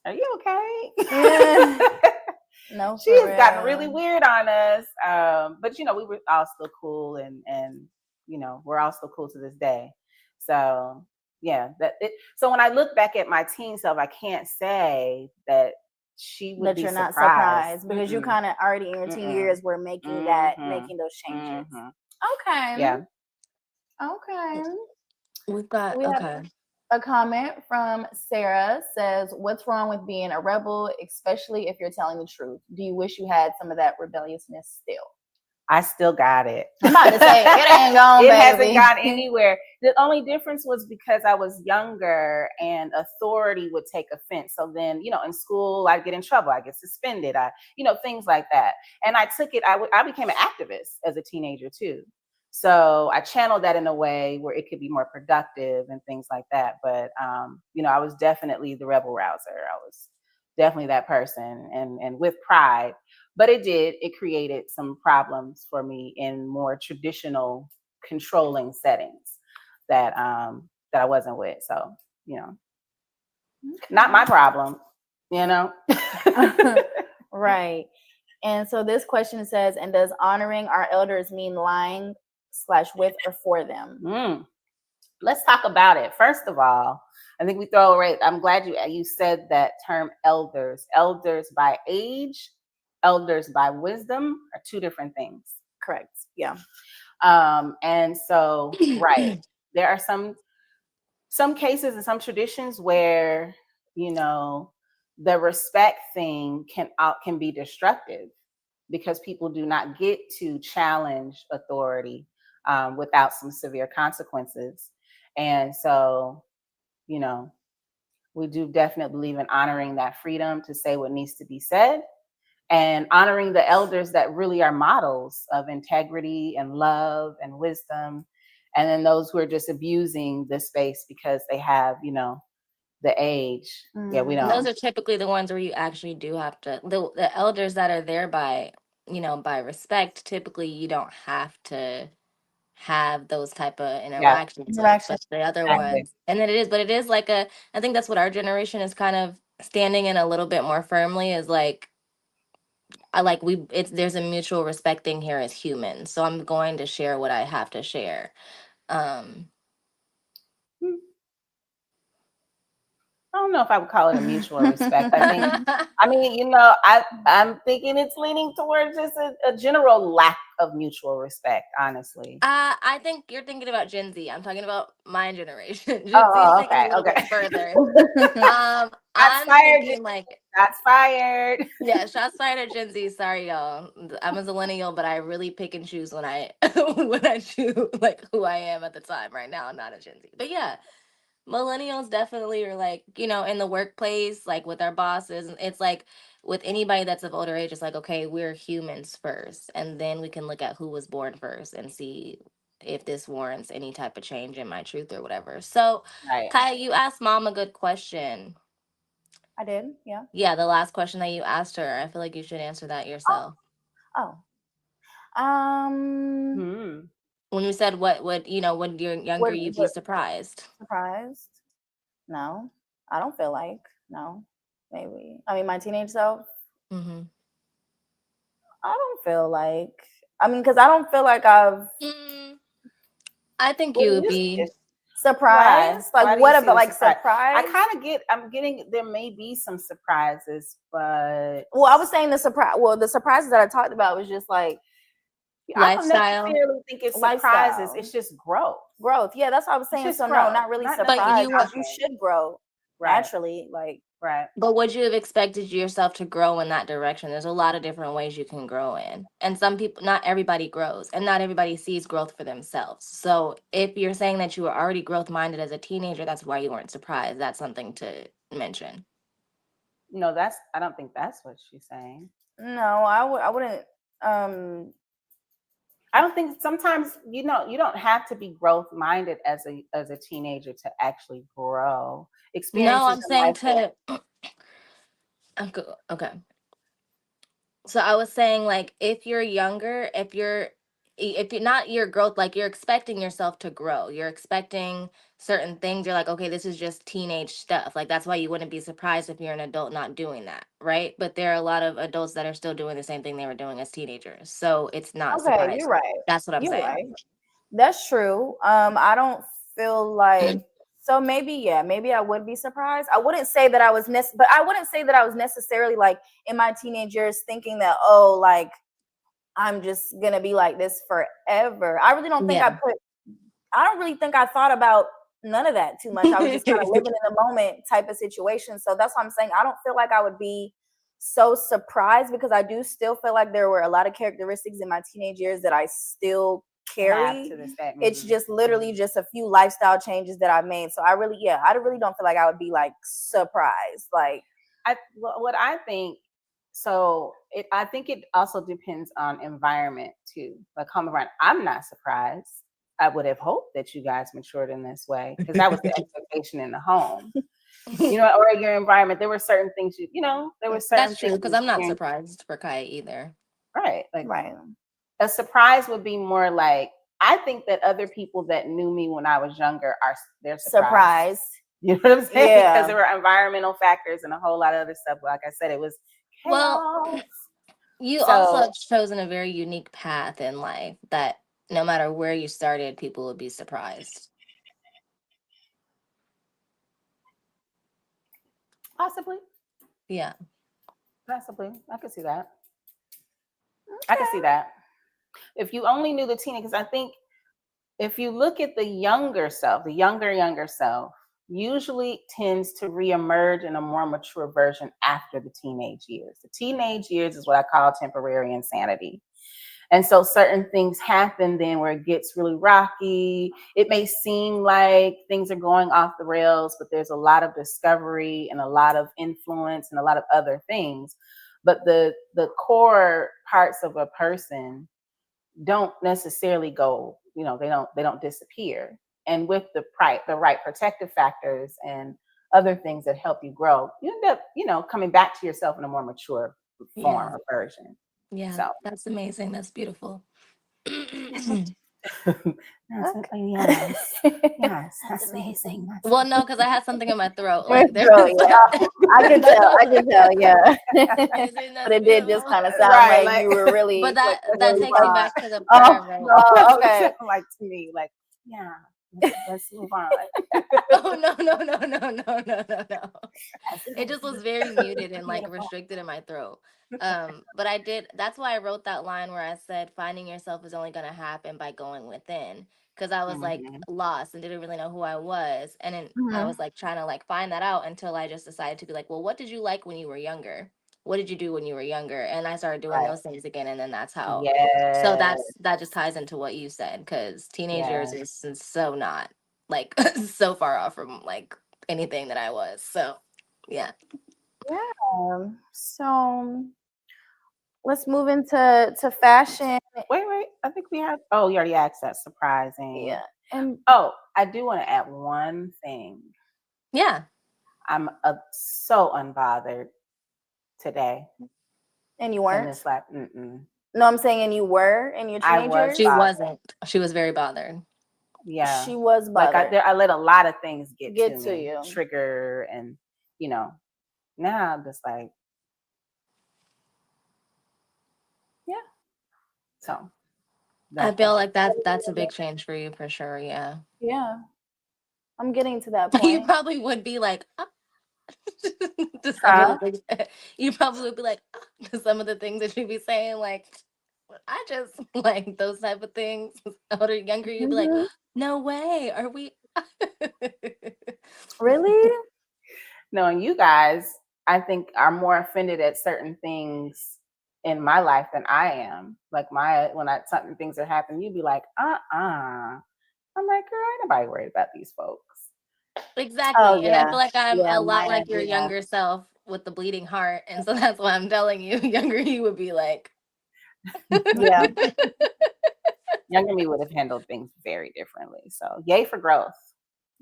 [SPEAKER 3] "Are you
[SPEAKER 2] Yeah.
[SPEAKER 3] okay?"
[SPEAKER 2] No,
[SPEAKER 3] She
[SPEAKER 2] for
[SPEAKER 3] has gotten really
[SPEAKER 2] real.
[SPEAKER 3] weird on us. But we were all still cool, and we're all still cool to this day. So yeah, so when I look back at my teen self, I can't say that she would
[SPEAKER 2] That
[SPEAKER 3] be
[SPEAKER 2] you're not
[SPEAKER 3] surprised.
[SPEAKER 2] surprised because you
[SPEAKER 3] Mm-mm,
[SPEAKER 2] kind of already in your teen
[SPEAKER 3] mm-mm,
[SPEAKER 2] years were making
[SPEAKER 3] mm-hmm,
[SPEAKER 2] those changes.
[SPEAKER 3] mm-hmm.
[SPEAKER 2] Okay.
[SPEAKER 3] Yeah.
[SPEAKER 2] Okay.
[SPEAKER 1] We've
[SPEAKER 2] So
[SPEAKER 1] got
[SPEAKER 2] we have
[SPEAKER 1] okay.
[SPEAKER 2] a comment from Sarah says, "What's wrong with being a rebel, especially if you're telling the truth? Do you wish you had some of that rebelliousness still?"
[SPEAKER 3] I still got it.
[SPEAKER 2] I'm about to say it ain't gone,
[SPEAKER 3] It hasn't
[SPEAKER 2] baby.
[SPEAKER 3] gone anywhere. The only difference was because I was younger and authority would take offense. So then, in school, I'd get in trouble. I get suspended. Things like that. And I took it, I became an activist as a teenager too. So I channeled that in a way where it could be more productive and things like that. But, I was definitely the rebel rouser. I was definitely that person and with pride, but it created some problems for me in more traditional controlling settings that I wasn't with. So, not my problem, you know.
[SPEAKER 2] Right. And so this question says, and does honoring our elders mean lying / with or for them?
[SPEAKER 3] Let's talk about it. First of all, I think we throw right. I'm glad you said that term elders. Elders by age, elders by wisdom are two different things.
[SPEAKER 2] Correct. Yeah.
[SPEAKER 3] And so, right, there are some cases and some traditions where the respect thing can be destructive because people do not get to challenge authority without some severe consequences. And so, you know, we do definitely believe in honoring that freedom to say what needs to be said and honoring the elders that really are models of integrity and love and wisdom. And then those who are just abusing the space because they have, the age. Yeah, we
[SPEAKER 1] And
[SPEAKER 3] don't.
[SPEAKER 1] those are typically the ones where you actually do have to the elders that are there by, by respect, typically you don't have to have those type of
[SPEAKER 3] Yeah,
[SPEAKER 1] interactions with,
[SPEAKER 2] Interaction.
[SPEAKER 1] but the other
[SPEAKER 3] exactly.
[SPEAKER 1] ones, and then it is like I think that's what our generation is kind of standing in a little bit more firmly, is like I like we it's there's a mutual respect thing here as humans, so I'm going to share what I have to share. um
[SPEAKER 3] Hmm. I don't know if I would call it a mutual respect. I mean, I'm thinking it's leaning towards just a general lack of mutual respect, honestly.
[SPEAKER 1] I think you're thinking about Gen Z. I'm talking about my generation. Gen Z is
[SPEAKER 3] Oh,
[SPEAKER 1] thinking a
[SPEAKER 3] okay,
[SPEAKER 1] little bit
[SPEAKER 3] okay.
[SPEAKER 1] further.
[SPEAKER 3] Shots
[SPEAKER 1] I'm
[SPEAKER 3] fired.
[SPEAKER 1] thinking like,
[SPEAKER 3] Shots fired.
[SPEAKER 1] yeah, shots fired at Gen Z. Sorry, y'all. I'm a millennial, but I really pick and choose when I when I choose like who I am at the time. Right now, I'm not a Gen Z, but yeah, millennials definitely are like, in the workplace, like with our bosses. It's like with anybody that's of older age, it's like, okay, we're humans first, and then we can look at who was born first and see if this warrants any type of change in my truth or whatever. So,
[SPEAKER 3] Right.
[SPEAKER 1] Kaya, you asked mom a good question.
[SPEAKER 2] I did. Yeah.
[SPEAKER 1] Yeah, the last question that you asked her, I feel like you should answer that yourself.
[SPEAKER 2] Oh. Um.
[SPEAKER 3] Hmm.
[SPEAKER 1] When you said what would, would your younger you be
[SPEAKER 2] What
[SPEAKER 1] surprised?
[SPEAKER 2] surprised? No, I don't feel like. No, maybe. I mean, my teenage self.
[SPEAKER 1] Mm-hmm.
[SPEAKER 2] I don't feel like. I mean, because I don't feel like I've.
[SPEAKER 1] Mm, I think
[SPEAKER 3] Well,
[SPEAKER 1] you
[SPEAKER 3] you
[SPEAKER 1] would
[SPEAKER 3] used to
[SPEAKER 1] be.
[SPEAKER 3] get Right?
[SPEAKER 2] Surprise.
[SPEAKER 3] Why
[SPEAKER 2] Like
[SPEAKER 3] do you
[SPEAKER 2] what
[SPEAKER 3] see
[SPEAKER 2] about
[SPEAKER 3] the
[SPEAKER 2] like
[SPEAKER 3] surprise? I
[SPEAKER 2] surprise?
[SPEAKER 3] kind of get. I'm getting. There may be some surprises, but
[SPEAKER 2] Well, I was saying the surprise. Well, the surprises that I talked about was just like
[SPEAKER 3] I don't
[SPEAKER 1] Lifestyle.
[SPEAKER 3] necessarily think it's surprises.
[SPEAKER 2] lifestyle
[SPEAKER 3] It's just growth.
[SPEAKER 2] growth. Yeah, that's what I was
[SPEAKER 3] It's
[SPEAKER 2] saying.
[SPEAKER 3] just
[SPEAKER 2] So no,
[SPEAKER 3] growth,
[SPEAKER 2] not really
[SPEAKER 3] not
[SPEAKER 1] But
[SPEAKER 3] necessarily
[SPEAKER 2] surprise
[SPEAKER 1] you
[SPEAKER 2] because you
[SPEAKER 3] shocking.
[SPEAKER 2] should grow
[SPEAKER 3] Right.
[SPEAKER 2] naturally. Like
[SPEAKER 3] Right.
[SPEAKER 1] But would you have expected yourself to grow in that direction? There's a lot of different ways you can grow in. And some people, not everybody grows, and not everybody sees growth for themselves. So if you're saying that you were already growth minded as a teenager, that's why you weren't surprised. That's something to mention.
[SPEAKER 3] No, that's. I don't think that's what she's saying.
[SPEAKER 2] no, I wouldn't. Um,
[SPEAKER 3] I don't think sometimes you don't have to be growth minded as a teenager to actually grow.
[SPEAKER 1] No,
[SPEAKER 3] Experiences
[SPEAKER 1] I'm
[SPEAKER 3] in
[SPEAKER 1] saying
[SPEAKER 3] life will.
[SPEAKER 1] to. Okay. So I was saying like if you're younger, if you're not your growth, like you're expecting yourself to grow. You're expecting certain things. You're like, okay, this is just teenage stuff. Like that's why you wouldn't be surprised if you're an adult not doing that, right? But there are a lot of adults that are still doing the same thing they were doing as teenagers. So it's not
[SPEAKER 2] okay, you're
[SPEAKER 1] surprising.
[SPEAKER 2] right.
[SPEAKER 1] That's what I'm
[SPEAKER 2] You're
[SPEAKER 1] saying.
[SPEAKER 2] right. That's true. I don't feel like so maybe yeah, maybe I would be surprised. I wouldn't say that I was but I wouldn't say that I was necessarily like in my teenage years thinking that oh like I'm just gonna be like this forever.
[SPEAKER 1] Yeah.
[SPEAKER 2] I don't really think I thought about none of that too much. I was just kind of living in the moment type of situation. So that's what I'm saying. I don't feel like I would be so surprised because I do still feel like there were a lot of characteristics in my teenage years that I still
[SPEAKER 3] Have
[SPEAKER 2] carry.
[SPEAKER 3] to this day.
[SPEAKER 2] It's
[SPEAKER 3] Mhm.
[SPEAKER 2] just literally just a few lifestyle changes that I've made. So I really don't feel like I would be like surprised. Like,
[SPEAKER 3] What I think. So I think it also depends on environment too. Like home environment. I'm not surprised. I would have hoped that you guys matured in this way because that was the expectation in the home. Or your environment. There were certain things there were certain
[SPEAKER 1] That's true
[SPEAKER 3] things
[SPEAKER 1] because
[SPEAKER 3] you
[SPEAKER 1] I'm not
[SPEAKER 3] experienced.
[SPEAKER 1] surprised for Kai either.
[SPEAKER 3] Right. Like
[SPEAKER 2] right.
[SPEAKER 3] a surprise would be more like I think that other people that knew me when I was younger they're surprised.
[SPEAKER 2] Surprised.
[SPEAKER 3] You know what I'm saying? Because
[SPEAKER 2] Yeah.
[SPEAKER 3] there were environmental factors and a whole lot of other stuff. Like I said, it was
[SPEAKER 1] Well,
[SPEAKER 3] chaos.
[SPEAKER 1] you also
[SPEAKER 3] So
[SPEAKER 1] have chosen a very unique path in life that no matter where you started, people would be surprised.
[SPEAKER 3] possibly,
[SPEAKER 1] Yeah.
[SPEAKER 3] possibly, I could see that. I could see
[SPEAKER 2] Okay.
[SPEAKER 3] that. If you only knew the teenage, because I think if you look at the younger self, the younger self, usually tends to reemerge in a more mature version after the teenage years. The teenage years is what I call temporary insanity. And so certain things happen then where it gets really rocky. It may seem like things are going off the rails, but there's a lot of discovery and a lot of influence and a lot of other things. But the core parts of a person don't necessarily go, they don't disappear. And with the right protective factors and other things that help you grow, you end up, coming back to yourself in a more mature form
[SPEAKER 1] Yeah.
[SPEAKER 3] or version.
[SPEAKER 1] Yeah.
[SPEAKER 3] So
[SPEAKER 1] That's amazing. That's beautiful.
[SPEAKER 3] Yes, yes, yes, that's amazing. That's
[SPEAKER 1] Well, no, because I had something in my throat.
[SPEAKER 2] Girl,
[SPEAKER 1] Like there was
[SPEAKER 2] yeah. I can tell. I can tell. Yeah.
[SPEAKER 1] that's amazing.
[SPEAKER 2] But
[SPEAKER 1] That's
[SPEAKER 2] it did just
[SPEAKER 1] beautiful.
[SPEAKER 2] kind of sound
[SPEAKER 3] right.
[SPEAKER 2] like
[SPEAKER 3] Like,
[SPEAKER 2] you were
[SPEAKER 1] But
[SPEAKER 2] really,
[SPEAKER 1] that
[SPEAKER 2] really
[SPEAKER 1] takes me
[SPEAKER 2] fine.
[SPEAKER 1] back to the part I
[SPEAKER 2] Oh,
[SPEAKER 1] wrote.
[SPEAKER 3] no, that's
[SPEAKER 2] oh,
[SPEAKER 3] what it
[SPEAKER 2] okay.
[SPEAKER 3] sounded like to me. Like, yeah, let's move on.
[SPEAKER 1] Oh no, no, no, no, no, no, no, no. It just was very muted and like
[SPEAKER 2] Beautiful.
[SPEAKER 1] restricted in my throat. But I did, that's why I wrote that line where I said finding yourself is only gonna happen by going within. Because I was like
[SPEAKER 3] Mhm.
[SPEAKER 1] lost and didn't really know who I was. And then I
[SPEAKER 2] Mhm.
[SPEAKER 1] was like trying to like find that out until I just decided to be like, well, what did you like when you were younger? What did you do when you were younger? And I started doing
[SPEAKER 3] Right.
[SPEAKER 1] those things again, and then that's how. So
[SPEAKER 3] Yes.
[SPEAKER 1] that just ties into what you said, because teenage years
[SPEAKER 3] Yes.
[SPEAKER 1] is so not like so far off from like anything that I was. So yeah.
[SPEAKER 2] Yeah. So let's move into fashion.
[SPEAKER 3] Wait. I think we have. Oh, you already asked that. Surprising.
[SPEAKER 2] Yeah. And
[SPEAKER 3] Oh, I do want to add one thing.
[SPEAKER 1] Yeah.
[SPEAKER 3] I'm so unbothered today
[SPEAKER 2] you
[SPEAKER 3] in
[SPEAKER 2] weren't.
[SPEAKER 3] this lab. Mm-mm.
[SPEAKER 2] No, I'm saying and you were in your
[SPEAKER 3] I
[SPEAKER 2] teenage
[SPEAKER 3] was
[SPEAKER 2] years.
[SPEAKER 1] She
[SPEAKER 3] bothered.
[SPEAKER 1] wasn't. She was very bothered.
[SPEAKER 3] Yeah.
[SPEAKER 2] She was
[SPEAKER 3] Like
[SPEAKER 2] bothered.
[SPEAKER 3] I let a lot of things get to
[SPEAKER 2] Get to
[SPEAKER 3] me,
[SPEAKER 2] you.
[SPEAKER 3] trigger, and you know, now I'm just like,
[SPEAKER 2] Yeah.
[SPEAKER 3] so
[SPEAKER 1] I
[SPEAKER 3] that's
[SPEAKER 1] feel like that's a big change for you for sure. Yeah.
[SPEAKER 2] Yeah. I'm getting to that
[SPEAKER 1] You
[SPEAKER 2] point.
[SPEAKER 1] probably would be like, to some of
[SPEAKER 3] Huh?
[SPEAKER 1] the things. You probably would be like, to some of the things that you'd be saying, like, I just like those type of things. Older, younger, you'd be like,
[SPEAKER 2] Mhm.
[SPEAKER 1] no way, are we?
[SPEAKER 2] Really?
[SPEAKER 3] Knowing you guys, I think are more offended at certain things in my life than I am. Like when certain things are happening, you'd be like, I'm like, girl, ain't nobody worried about these folks.
[SPEAKER 2] Oh
[SPEAKER 1] Exactly. And I
[SPEAKER 2] yeah,
[SPEAKER 1] feel like I'm
[SPEAKER 2] yeah,
[SPEAKER 1] a lot
[SPEAKER 2] Maya.
[SPEAKER 1] like your
[SPEAKER 2] Yeah,
[SPEAKER 1] younger self with the bleeding heart. And so that's why I'm telling you, younger you would be like,
[SPEAKER 2] yeah.
[SPEAKER 3] Younger me would have handled things very differently. So yay for growth.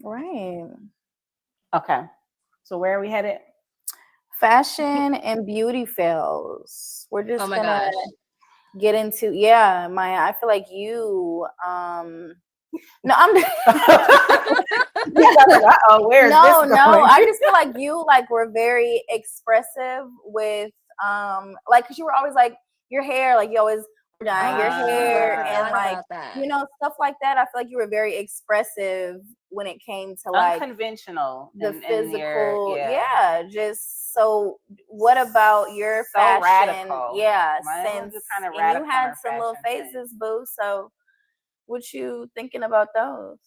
[SPEAKER 2] Right.
[SPEAKER 3] Okay. So where are we headed?
[SPEAKER 2] Fashion and beauty fails. We're
[SPEAKER 1] oh
[SPEAKER 2] just
[SPEAKER 1] my
[SPEAKER 2] gonna
[SPEAKER 1] gosh.
[SPEAKER 2] get into, yeah, Maya. I feel like you no, I'm
[SPEAKER 3] Where is this
[SPEAKER 2] no.
[SPEAKER 3] going?
[SPEAKER 2] I just feel like you like were very expressive with like because you were always like your hair, like you always were dyeing your
[SPEAKER 1] Oh, I
[SPEAKER 2] hair and
[SPEAKER 1] forgot
[SPEAKER 3] Ah,
[SPEAKER 2] like
[SPEAKER 1] about that.
[SPEAKER 2] stuff like that. I feel like you were very expressive when it came to like
[SPEAKER 3] unconventional
[SPEAKER 2] the
[SPEAKER 3] in your,
[SPEAKER 2] physical,
[SPEAKER 3] yeah,
[SPEAKER 2] yeah. Just so, what about your
[SPEAKER 3] so
[SPEAKER 2] fashion?
[SPEAKER 3] radical.
[SPEAKER 2] Yeah,
[SPEAKER 3] Mine was
[SPEAKER 2] since
[SPEAKER 3] just kind of
[SPEAKER 2] and you
[SPEAKER 3] radical on
[SPEAKER 2] had
[SPEAKER 3] her
[SPEAKER 2] some little
[SPEAKER 3] fashion sense.
[SPEAKER 2] phases, boo. So, what you thinking about those?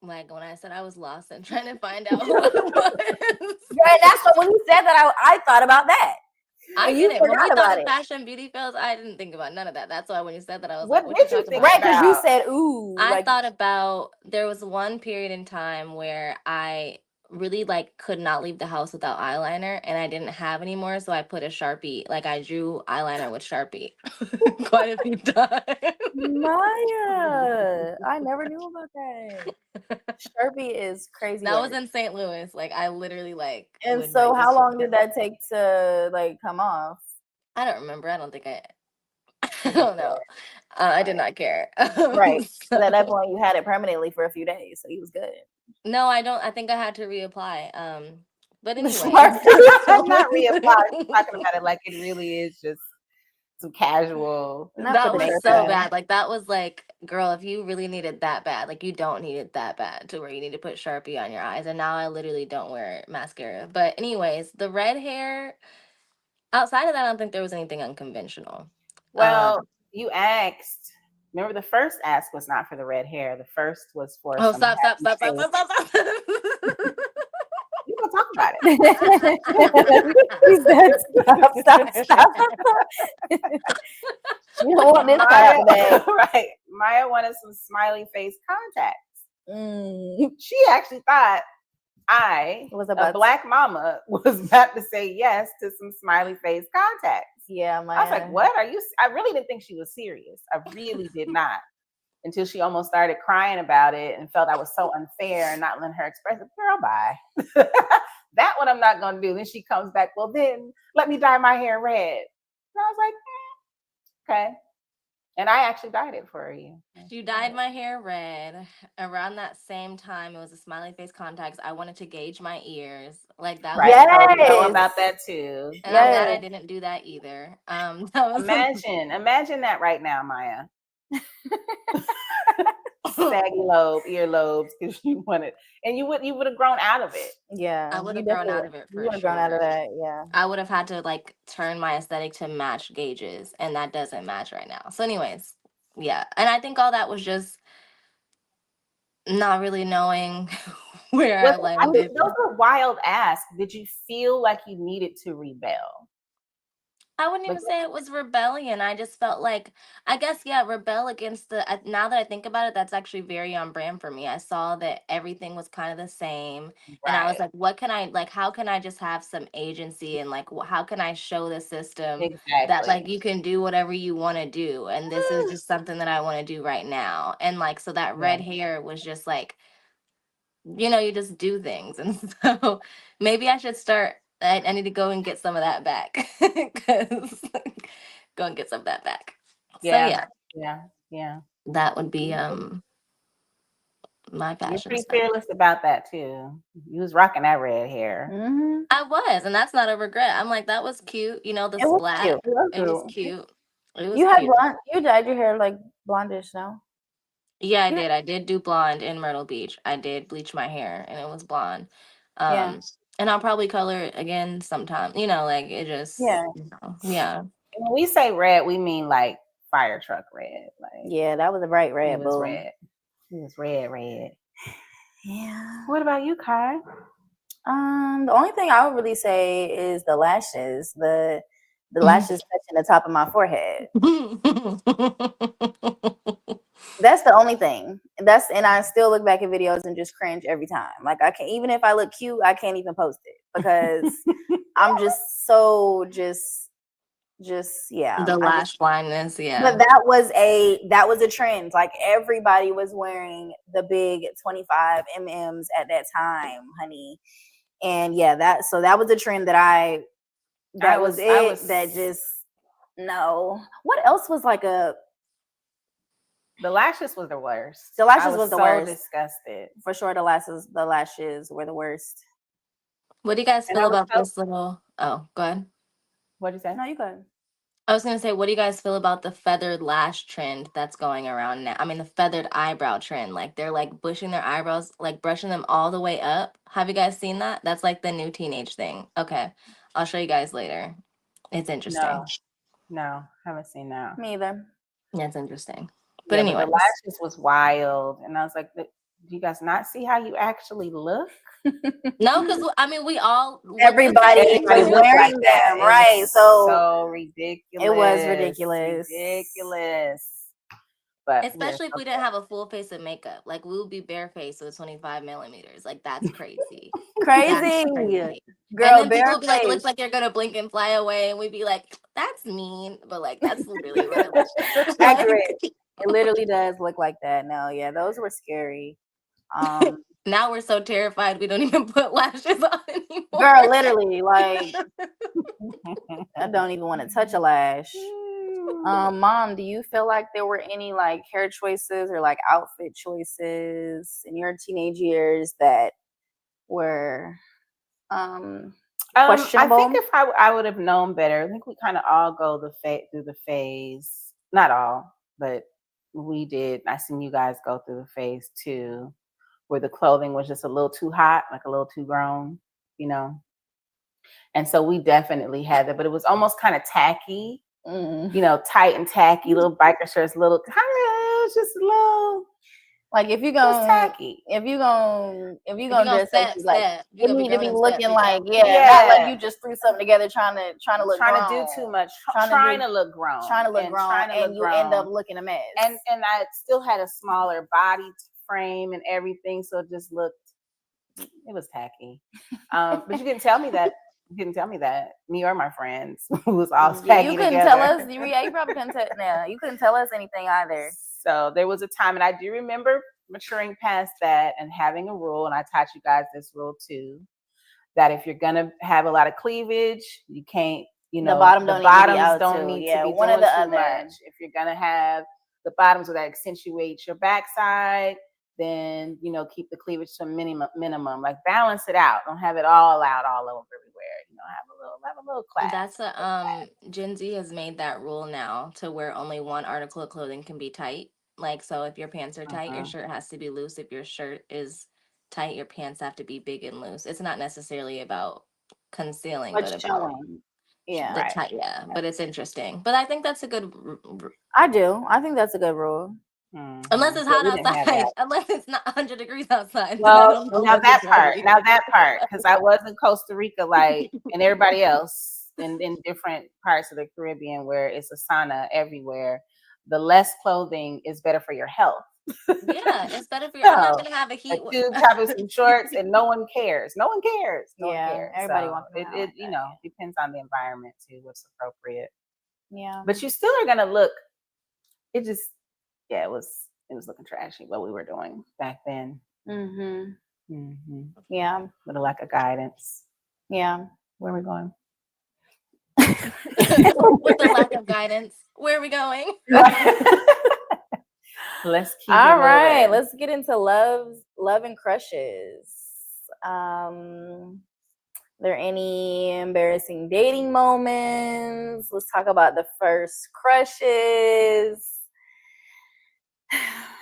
[SPEAKER 1] Like when I said I was lost and trying to find out who I was.
[SPEAKER 2] Yeah, that's what when you said that, I thought about that,
[SPEAKER 1] I
[SPEAKER 2] and you
[SPEAKER 1] didn't. When we
[SPEAKER 2] forgot
[SPEAKER 1] thought
[SPEAKER 2] about
[SPEAKER 1] of
[SPEAKER 2] it,
[SPEAKER 1] fashion beauty fails, I didn't think about none of that. That's why when you said that, I was like,
[SPEAKER 3] What
[SPEAKER 1] what you
[SPEAKER 3] did you
[SPEAKER 1] talking
[SPEAKER 3] think
[SPEAKER 1] about?
[SPEAKER 2] right? Because you
[SPEAKER 3] about?
[SPEAKER 2] said, "Ooh,"
[SPEAKER 1] I
[SPEAKER 2] like
[SPEAKER 1] thought about there was one period in time where I really like could not leave the house without eyeliner and I didn't have any more, so I put a Sharpie, like I drew eyeliner with Sharpie quite a few times.
[SPEAKER 2] Maya. I never knew about that. Sharpie is crazy
[SPEAKER 1] That was
[SPEAKER 2] work.
[SPEAKER 1] in St. Louis. Like I literally like
[SPEAKER 2] And
[SPEAKER 1] would
[SPEAKER 2] so,
[SPEAKER 1] like
[SPEAKER 2] how
[SPEAKER 1] just
[SPEAKER 2] long did that take to like come off?
[SPEAKER 1] I don't remember. I don't think I I
[SPEAKER 2] You didn't
[SPEAKER 1] don't know.
[SPEAKER 2] care.
[SPEAKER 1] I
[SPEAKER 2] All
[SPEAKER 1] did
[SPEAKER 2] right.
[SPEAKER 1] not care.
[SPEAKER 2] Right. Because at that
[SPEAKER 1] So
[SPEAKER 2] point, you had it permanently for a few days, so he was good.
[SPEAKER 1] no, I don't. I think I had to reapply. But anyways,
[SPEAKER 2] Sharpie.
[SPEAKER 3] Not reapply. Talking about it like it really is just some casual.
[SPEAKER 2] Not for
[SPEAKER 1] that
[SPEAKER 2] the
[SPEAKER 1] was so
[SPEAKER 2] haircut.
[SPEAKER 1] bad. Like that was like, girl, if you really need it that bad, like you don't need it that bad to where you need to put Sharpie on your eyes. And now I literally don't wear mascara. But anyways, the red hair. Outside of that, I don't think there was anything unconventional.
[SPEAKER 3] Well, you asked. Remember, the first ask was not for the red hair. The first was for
[SPEAKER 1] Oh,
[SPEAKER 3] some
[SPEAKER 1] stop, stop,
[SPEAKER 3] happy
[SPEAKER 1] stop, stop,
[SPEAKER 3] face.
[SPEAKER 1] stop, stop, stop.
[SPEAKER 3] You gonna talk about it?
[SPEAKER 2] He said, "Stop, stop, stop." You don't want this part out
[SPEAKER 3] Maya,
[SPEAKER 2] the bag.
[SPEAKER 3] right? Maya wanted some smiley face contacts.
[SPEAKER 2] Mm,
[SPEAKER 3] She actually thought I,
[SPEAKER 2] it was
[SPEAKER 3] a
[SPEAKER 2] about,
[SPEAKER 3] black mama, was about to say yes to some smiley face contacts.
[SPEAKER 2] yeah,
[SPEAKER 3] I was like,
[SPEAKER 2] Maya.
[SPEAKER 3] what are you? I really didn't think she was serious. I really did not until she almost started crying about it and felt I was so unfair and not letting her express it. Girl, bye. That one I'm not going to do. Then she comes back, well, then let me dye my hair red. And I was like, okay. And I actually dyed it for you.
[SPEAKER 1] You dyed my hair red. Around that same time, it was a smiley face contacts. I wanted to gauge my ears. Like that was
[SPEAKER 3] Right. I already know
[SPEAKER 2] Yes,
[SPEAKER 3] about that too.
[SPEAKER 1] and I'm glad
[SPEAKER 2] yes.
[SPEAKER 1] I didn't do that either. That was
[SPEAKER 3] Imagine that right now, Maya. Saggy lobe, earlobes, because you wanted, and you would have grown out of it.
[SPEAKER 1] I
[SPEAKER 2] Yeah,
[SPEAKER 1] would
[SPEAKER 2] you
[SPEAKER 1] have grown
[SPEAKER 2] definitely
[SPEAKER 1] out
[SPEAKER 2] would.
[SPEAKER 1] of it
[SPEAKER 2] You
[SPEAKER 1] for
[SPEAKER 2] would have grown out of
[SPEAKER 1] sure.
[SPEAKER 2] that. Yeah.
[SPEAKER 1] I would have had to like turn my aesthetic to match gauges, and that doesn't match right now. So, anyways, yeah. And I think all that was just not really knowing where I
[SPEAKER 3] I think
[SPEAKER 1] landed.
[SPEAKER 3] those were wild asks. Did you feel like you needed to rebel?
[SPEAKER 1] I wouldn't
[SPEAKER 3] Like,
[SPEAKER 1] even say it was rebellion. I just felt like, I guess, yeah, rebel against now that I think about it, that's actually very on brand for me. I saw that everything was kind of the same. And I was
[SPEAKER 3] right,
[SPEAKER 1] like, what can I, like, how can I just have some agency and like, how can I show the system that
[SPEAKER 3] exactly.
[SPEAKER 1] like you can do whatever you want to do? And this is just something that I want to do right now. And like, so that
[SPEAKER 3] Yeah.
[SPEAKER 1] red hair was just like, you just do things. And so maybe I should start. I need to go and get some of that back. 'Cause go and get some of that back. So
[SPEAKER 3] Yeah,
[SPEAKER 1] yeah,
[SPEAKER 3] yeah, yeah.
[SPEAKER 1] that would be
[SPEAKER 3] You-
[SPEAKER 1] my
[SPEAKER 3] You're
[SPEAKER 1] fashion
[SPEAKER 3] pretty
[SPEAKER 1] stuff.
[SPEAKER 3] fearless about that too. You was rocking that red hair.
[SPEAKER 2] Hmm.
[SPEAKER 1] I was, and that's not a regret. I'm like, that was cute. The
[SPEAKER 2] It was
[SPEAKER 1] splat.
[SPEAKER 2] cute.
[SPEAKER 3] I love
[SPEAKER 1] It was
[SPEAKER 3] you.
[SPEAKER 1] cute. It was
[SPEAKER 2] You had
[SPEAKER 1] cute.
[SPEAKER 2] blonde. You dyed your hair like blondish now.
[SPEAKER 1] Yeah, I did. I did do blonde in Myrtle Beach. I did bleach my hair and it was blonde.
[SPEAKER 2] Yeah.
[SPEAKER 1] And I'll probably color it again sometime. Like it just,
[SPEAKER 2] Yeah.
[SPEAKER 1] yeah.
[SPEAKER 3] When we say red, we mean like fire truck red. Like
[SPEAKER 2] Yeah, that was a bright
[SPEAKER 3] it
[SPEAKER 2] red,
[SPEAKER 3] was
[SPEAKER 2] boo.
[SPEAKER 3] red. It was red, red.
[SPEAKER 2] Yeah.
[SPEAKER 3] What about you, Kai?
[SPEAKER 2] The only thing I would really say is the lashes. The lashes touching the top of my forehead. That's the only thing. And I still look back at videos and just cringe every time. Like I can't, even if I look cute, I can't even post it because I'm just so yeah.
[SPEAKER 1] The lash blindness, yeah.
[SPEAKER 2] But that was a trend. Like everybody was wearing the big 25 MMs at that time, honey. And yeah, that was a trend that that just no. What else was like a
[SPEAKER 3] the lashes was the worst.
[SPEAKER 2] The lashes was the
[SPEAKER 3] so
[SPEAKER 2] worst.
[SPEAKER 3] Disgusted.
[SPEAKER 2] For sure, the lashes were the worst.
[SPEAKER 1] What do you guys feel about this little? Oh, go ahead.
[SPEAKER 3] What did you say?
[SPEAKER 2] No, you go ahead.
[SPEAKER 1] I was gonna say, what do you guys feel about the feathered lash trend that's going around now? I mean, the feathered eyebrow trend. Like they're like bushing their eyebrows, like brushing them all the way up. Have you guys seen that? That's like the new teenage thing. Okay, I'll show you guys later. It's interesting.
[SPEAKER 3] No, haven't seen that.
[SPEAKER 2] Me either.
[SPEAKER 1] That's interesting. But
[SPEAKER 3] Yeah,
[SPEAKER 1] anyway,
[SPEAKER 3] the lashes was wild, and I was like, "Do you guys not see how you actually look?"
[SPEAKER 1] no, because I mean, we all
[SPEAKER 2] everybody was wearing them, right?
[SPEAKER 3] So ridiculous.
[SPEAKER 2] It was ridiculous.
[SPEAKER 3] Ridiculous. But
[SPEAKER 1] especially if we didn't have a full face of makeup, like we would be barefaced with 25 millimeters. Like that's crazy.
[SPEAKER 2] Crazy.
[SPEAKER 1] That's crazy.
[SPEAKER 2] Girl,
[SPEAKER 1] and then people would be like, it looks like you're gonna blink and fly away, and we'd be like, that's mean, but like that's literally what it looks like.
[SPEAKER 2] Accurate. It literally does look like that. No, yeah, those were scary.
[SPEAKER 1] Now we're so terrified we don't even put lashes on anymore.
[SPEAKER 2] Girl, literally, like I don't even want to touch a lash. Mom, do you feel like there were any like hair choices or like outfit choices in your teenage years that were questionable?
[SPEAKER 3] I think if I would have known better, I think we kind of all go through the phase. Not all, but we did. I seen you guys go through the phase too, where the clothing was just a little too hot, like a little too grown, And so we definitely had that, but it was almost kind of tacky, tight and tacky, little biker shirts, little kind of just a little.
[SPEAKER 2] Like if you gonna dress sexy, like you need to be looking like not like you just threw something together trying to look grown.
[SPEAKER 3] To do too much,
[SPEAKER 2] trying
[SPEAKER 3] to look grown,
[SPEAKER 2] and you end up looking a mess.
[SPEAKER 3] And I still had a smaller body frame and everything, so it just looked. It was tacky, but you didn't tell me that. You didn't tell me that. Me or my friends who was all tacky.
[SPEAKER 2] You couldn't tell us. Yeah, you probably couldn't tell. Yeah, you couldn't tell us anything either.
[SPEAKER 3] So there was a time, and I do remember maturing past that and having a rule, and I taught you guys this rule too, that if you're gonna have a lot of cleavage, you can't, the bottoms don't need to be one or the other. Much. If you're gonna have the bottoms that accentuate your backside, then keep the cleavage to a minimum. Like balance it out. Don't have it all out all over everywhere. Have a little class.
[SPEAKER 1] That's Gen Z has made that rule now to where only one article of clothing can be tight. Like, so if your pants are tight, your shirt has to be loose. If your shirt is tight, your pants have to be big and loose. It's not necessarily about concealing, but about tight. Yeah, but it's interesting. But I think that's a good.
[SPEAKER 2] I do. I think that's a good rule.
[SPEAKER 1] Mm-hmm. Unless it's hot outside, unless it's not 100 degrees outside.
[SPEAKER 3] Well, now that part, because I was in Costa Rica, like, and everybody else in different parts of the Caribbean where it's a sauna everywhere. The less clothing is better for your health.
[SPEAKER 1] Yeah, it's better for your. I'm not gonna have a heat.
[SPEAKER 3] Top of some shorts, and no one cares. No one cares.
[SPEAKER 2] Everybody wants
[SPEAKER 3] it. Depends on the environment too. What's appropriate.
[SPEAKER 2] Yeah,
[SPEAKER 3] but you still are gonna look. It just. Yeah, it was looking trashy what we were doing back then.
[SPEAKER 2] Yeah,
[SPEAKER 3] with a lack of guidance.
[SPEAKER 2] Yeah,
[SPEAKER 3] where are we going?
[SPEAKER 1] With the lack of guidance, where are we going?
[SPEAKER 3] Let's keep.
[SPEAKER 2] All right, let's get into love and crushes. There any embarrassing dating moments? Let's talk about the first crushes.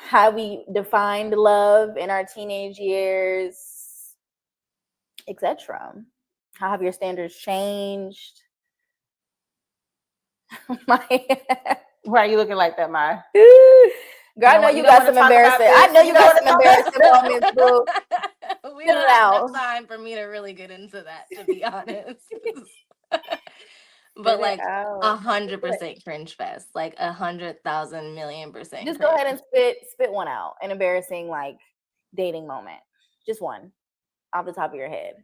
[SPEAKER 2] how we defined love in our teenage years, etc. How have your standards changed?
[SPEAKER 3] Why are you looking like that, Maya?
[SPEAKER 2] Girl, I know you
[SPEAKER 3] You don't
[SPEAKER 2] got
[SPEAKER 3] want to
[SPEAKER 2] some
[SPEAKER 3] talk about
[SPEAKER 2] embarrassing. I
[SPEAKER 3] this.
[SPEAKER 2] know
[SPEAKER 3] You
[SPEAKER 2] you
[SPEAKER 3] don't
[SPEAKER 2] got
[SPEAKER 3] want
[SPEAKER 2] some
[SPEAKER 3] to talk
[SPEAKER 2] embarrassing moments, boo.
[SPEAKER 1] We
[SPEAKER 2] Spit
[SPEAKER 1] don't
[SPEAKER 2] it
[SPEAKER 1] have enough
[SPEAKER 2] out.
[SPEAKER 1] time for me to really get into that, to be honest. But
[SPEAKER 2] Spit it
[SPEAKER 1] like
[SPEAKER 2] out.
[SPEAKER 1] 100% cringe fest, like 100,000,000,000%
[SPEAKER 2] Just go
[SPEAKER 1] cringe.
[SPEAKER 2] ahead and spit one out. An embarrassing like dating moment. Just one off the top of your head.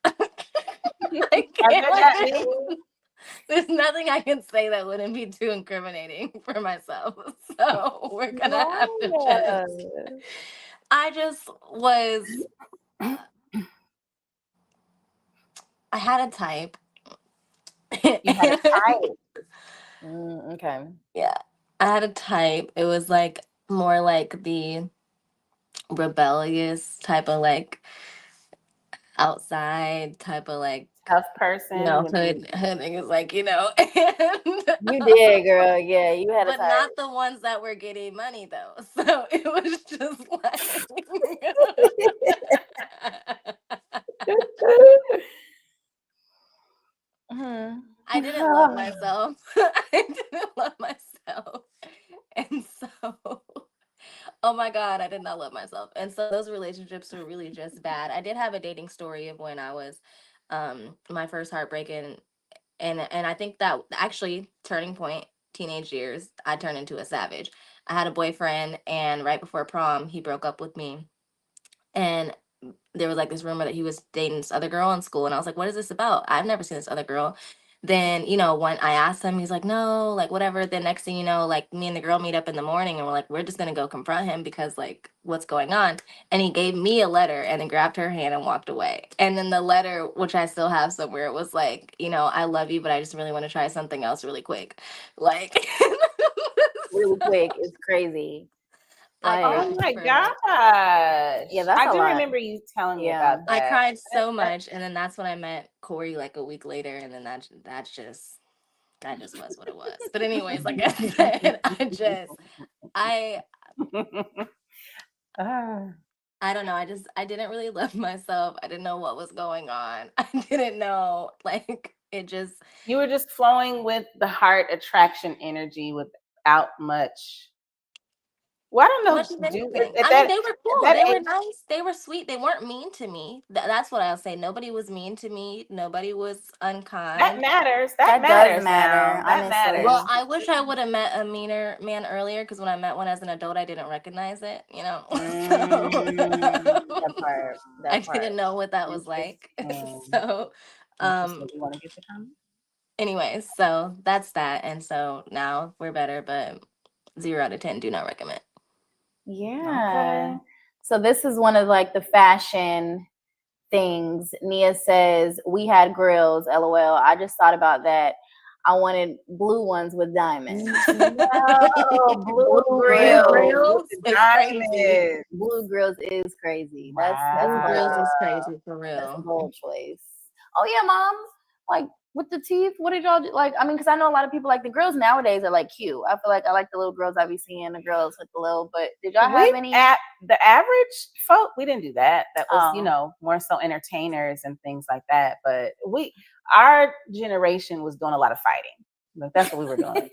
[SPEAKER 1] I
[SPEAKER 3] I
[SPEAKER 1] can't.
[SPEAKER 3] bet
[SPEAKER 1] Like,
[SPEAKER 3] that me.
[SPEAKER 1] there's nothing I can say that wouldn't be too incriminating for myself. So we're gonna have to just. I just was. I had a type.
[SPEAKER 3] You had a type.
[SPEAKER 2] Okay.
[SPEAKER 1] Yeah, I had a type. It was like more like the rebellious type of like outside type of like
[SPEAKER 3] Tough person who would be.
[SPEAKER 1] hood niggas like and
[SPEAKER 2] You did, girl. Yeah, you had a
[SPEAKER 1] but
[SPEAKER 2] type.
[SPEAKER 1] not the ones that were getting money though. So it was just like I didn't love myself. I didn't love myself. And so oh my god, I did not love myself. And so those relationships were really just bad. I did have a dating story of when I was my first heartbreak, and I think that actually turning point, teenage years, I turned into a savage. I had a boyfriend, and right before prom he broke up with me, and there was like this rumor that he was dating this other girl in school, and I was like, what is this about? I've never seen this other girl. Then when I asked him, he's like, no, like whatever. The next thing you know, like me and the girl meet up in the morning, and we're like, we're just gonna go confront him because like what's going on. And he gave me a letter and then grabbed her hand and walked away. And then the letter, which I still have somewhere, it was like, I love you, but I just really want to try something else really quick, like.
[SPEAKER 2] Really quick. It's crazy.
[SPEAKER 1] I
[SPEAKER 2] Like,
[SPEAKER 3] Oh
[SPEAKER 1] cried
[SPEAKER 3] my
[SPEAKER 1] for like
[SPEAKER 2] yeah,
[SPEAKER 3] gosh.
[SPEAKER 2] that's
[SPEAKER 3] I
[SPEAKER 2] a
[SPEAKER 3] do
[SPEAKER 2] lot.
[SPEAKER 3] remember you telling me
[SPEAKER 2] Yeah.
[SPEAKER 3] about
[SPEAKER 1] I
[SPEAKER 3] that.
[SPEAKER 1] cried so
[SPEAKER 3] That-
[SPEAKER 1] much, and then that's when I met Corey like a week later, and then that's just that just was what it was. But anyways, like I said, I
[SPEAKER 3] Ah.
[SPEAKER 1] I don't know. I didn't really love myself. I didn't know what was going on. I didn't know like it just
[SPEAKER 3] You were just flowing with the heart attraction energy without much. Well, I don't
[SPEAKER 1] much
[SPEAKER 3] know.
[SPEAKER 1] of
[SPEAKER 3] Do
[SPEAKER 1] anything.
[SPEAKER 3] at
[SPEAKER 1] I mean,
[SPEAKER 3] that
[SPEAKER 1] they were
[SPEAKER 3] at
[SPEAKER 1] cool.
[SPEAKER 3] that
[SPEAKER 1] They were
[SPEAKER 3] age,
[SPEAKER 1] nice. They were sweet. They weren't mean to me. That's what I'll say. Nobody was mean to me. Nobody was
[SPEAKER 3] that
[SPEAKER 1] unkind.
[SPEAKER 3] matters. That
[SPEAKER 2] That does
[SPEAKER 3] matters
[SPEAKER 2] matter,
[SPEAKER 3] now. That
[SPEAKER 1] Well,
[SPEAKER 3] matters.
[SPEAKER 2] honestly.
[SPEAKER 1] I wish I would have met a meaner man earlier because when I met one as an adult, I didn't recognize it, So
[SPEAKER 2] That part.
[SPEAKER 1] I
[SPEAKER 2] That part.
[SPEAKER 1] didn't know what that was like.
[SPEAKER 3] Interesting.
[SPEAKER 1] So,
[SPEAKER 3] Interesting. You want to get the comment?
[SPEAKER 1] anyways, so that's that. And so now we're better, but 0 out of 10 do not recommend.
[SPEAKER 2] Yeah.
[SPEAKER 3] Okay.
[SPEAKER 2] So this is one of like the fashion things. Nia says, we had grills, LOL. I just thought about that. I wanted blue ones with diamonds.
[SPEAKER 3] No, blue
[SPEAKER 2] Blue
[SPEAKER 1] Blue
[SPEAKER 3] grills
[SPEAKER 2] grills.
[SPEAKER 3] with
[SPEAKER 1] grills
[SPEAKER 3] the
[SPEAKER 1] is crazy.
[SPEAKER 3] diamonds.
[SPEAKER 2] Blue grills is crazy. That's
[SPEAKER 1] Blue
[SPEAKER 2] bold.
[SPEAKER 1] grills
[SPEAKER 3] Wow.
[SPEAKER 1] is crazy for
[SPEAKER 2] That's a
[SPEAKER 1] real.
[SPEAKER 2] bold choice. Oh yeah, mom. Like with the teeth, what did y'all do? Like, I mean, because I know a lot of people like the girls nowadays are like cute. I feel like I like the little girls I be seeing, the girls with the little. But did y'all have
[SPEAKER 3] We
[SPEAKER 2] any?
[SPEAKER 3] at the average folk, we didn't do that. That was,
[SPEAKER 2] Oh,
[SPEAKER 3] more so entertainers and things like that. But our generation was doing a lot of fighting. Like that's what we were doing.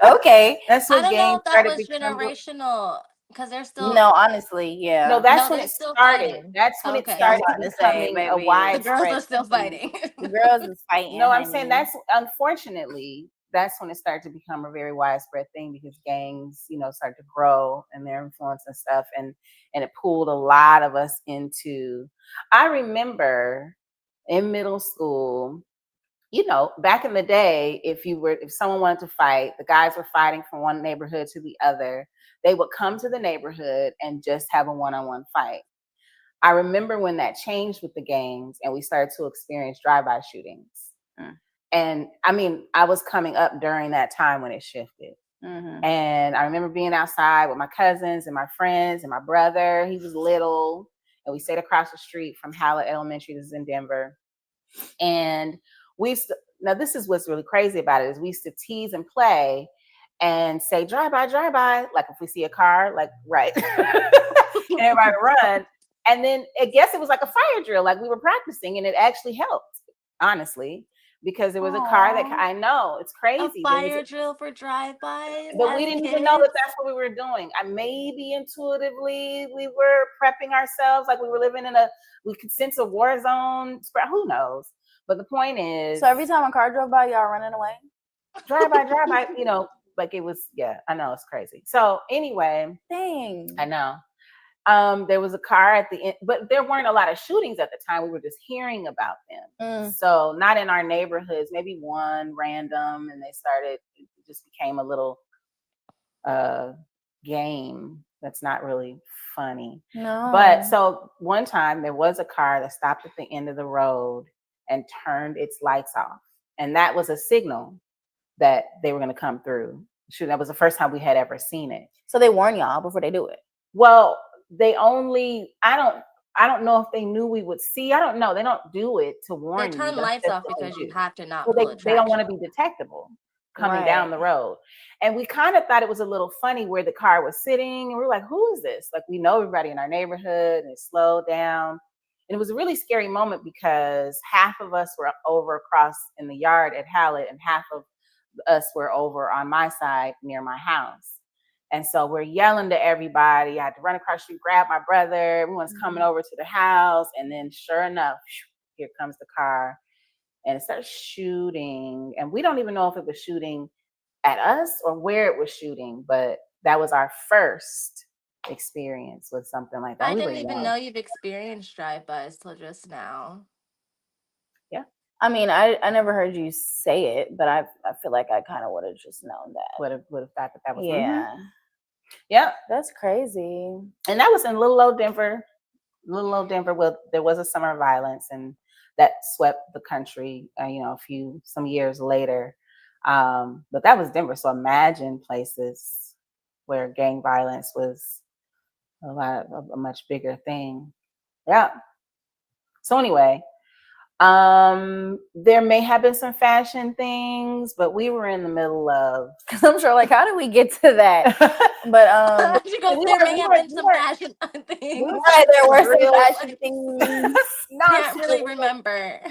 [SPEAKER 2] okay.
[SPEAKER 3] That's
[SPEAKER 1] I
[SPEAKER 3] what
[SPEAKER 1] don't know
[SPEAKER 3] games
[SPEAKER 1] if that
[SPEAKER 3] started
[SPEAKER 1] was
[SPEAKER 3] becoming.
[SPEAKER 1] generational because they're still,
[SPEAKER 2] No, honestly,
[SPEAKER 3] No,
[SPEAKER 2] yeah.
[SPEAKER 3] that's
[SPEAKER 1] no,
[SPEAKER 3] when
[SPEAKER 1] they're
[SPEAKER 3] it
[SPEAKER 1] still
[SPEAKER 3] started.
[SPEAKER 1] fighting.
[SPEAKER 3] That's when it
[SPEAKER 2] Yeah, I'm
[SPEAKER 1] Okay.
[SPEAKER 3] started
[SPEAKER 2] about to say,
[SPEAKER 3] becoming a
[SPEAKER 2] baby,
[SPEAKER 1] The girls
[SPEAKER 3] widespread
[SPEAKER 1] are still
[SPEAKER 3] thing.
[SPEAKER 1] fighting.
[SPEAKER 2] the girls is fighting,
[SPEAKER 3] No, I'm saying
[SPEAKER 2] honey.
[SPEAKER 3] that's unfortunately that's when it started to become a very widespread thing because gangs, started to grow and their influence and stuff, and it pulled a lot of us into. I remember in middle school, back in the day, if someone wanted to fight, the guys were fighting from one neighborhood to the other. They would come to the neighborhood and just have a one-on-one fight. I remember when that changed with the gangs and we started to experience drive-by shootings.
[SPEAKER 2] Mm.
[SPEAKER 3] And I mean, I was coming up during that time when it shifted.
[SPEAKER 2] Mm-hmm.
[SPEAKER 3] And I remember being outside with my cousins and my friends and my brother. He was little. And we stayed across the street from Howard Elementary. This is in Denver. And now this is what's really crazy about it is we used to tease and play. and say drive by, like if we see a car, like right, and everybody run. And then I guess it was like a fire drill, like we were practicing, and it actually helped, honestly, because there was a car that
[SPEAKER 2] Aw.
[SPEAKER 3] I know it's
[SPEAKER 1] A
[SPEAKER 3] crazy. There was,
[SPEAKER 1] fire drill for drive-bys
[SPEAKER 3] but we
[SPEAKER 1] as
[SPEAKER 3] didn't even know that
[SPEAKER 1] kids.
[SPEAKER 3] that's what we were doing. I maybe intuitively we were prepping ourselves, like we were living in we could sense a war zone. Who knows? But the point is,
[SPEAKER 2] So every time a car drove by, y'all running away?
[SPEAKER 3] drive by, like it was, yeah, I know, it's crazy. So anyway,
[SPEAKER 2] Dang.
[SPEAKER 3] I know. There was a car at the end, but there weren't a lot of shootings at the time. We were just hearing about them. So not in our neighborhoods, maybe one random, and it just became a little game that's not really funny.
[SPEAKER 2] No.
[SPEAKER 3] But so one time there was a car that stopped at the end of the road and turned its lights off. And that was a signal that they were going to come through. That was the first time we had ever seen it.
[SPEAKER 2] So they warn y'all before they do it?
[SPEAKER 3] Well, I don't know if they knew we would see. I don't know. They don't do it to warn
[SPEAKER 1] They
[SPEAKER 3] you.
[SPEAKER 1] turn lights off because you have to not
[SPEAKER 3] Well,
[SPEAKER 1] pull a
[SPEAKER 3] they don't want to
[SPEAKER 1] traction.
[SPEAKER 3] be detectable coming down the road. And we kind of thought it was a little funny where the car was sitting, and we were like, who is this? Like, we know everybody in our neighborhood, and it slowed down. And it was a really scary moment because half of us were over across in the yard at Hallett, and half of us were over on my side near my house. And so we're yelling to everybody. I had to run across the street, grab my brother. Everyone's coming over to the house. And then sure enough, here comes the car. And it starts shooting. And we don't even know if it was shooting at us or where it was shooting. But that was our first experience with something like that.
[SPEAKER 1] I
[SPEAKER 3] We
[SPEAKER 1] didn't
[SPEAKER 3] were
[SPEAKER 1] even
[SPEAKER 3] young.
[SPEAKER 1] know you've experienced drive-bys till just now.
[SPEAKER 3] Yeah.
[SPEAKER 2] I mean, I never heard you say it, but I feel like I kind of would have just known that.
[SPEAKER 3] Would have thought that was.
[SPEAKER 2] Yeah.
[SPEAKER 3] Yeah.
[SPEAKER 2] That's crazy.
[SPEAKER 3] And that was in little old Denver. Little old Denver. Well, there was a summer of violence, and that swept the country. Some years later. But that was Denver. So imagine places where gang violence was a much bigger thing. Yeah. So anyway, there may have been some fashion things, but we were in the middle of.
[SPEAKER 2] Because I'm sure, like, how did we get to that? But
[SPEAKER 1] There may have been some fashion things.
[SPEAKER 2] Right, there were some fashion things.
[SPEAKER 1] Can't really remember.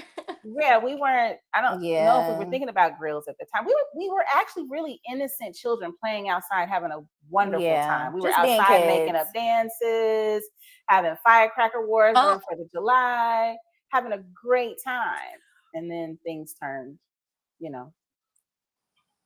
[SPEAKER 3] Yeah, we weren't. I don't know if we were thinking about grills at the time. We were actually really innocent children playing outside, having a wonderful time. We were outside making up dances, having firecracker wars on 4th of July, having a great time. And then things turned,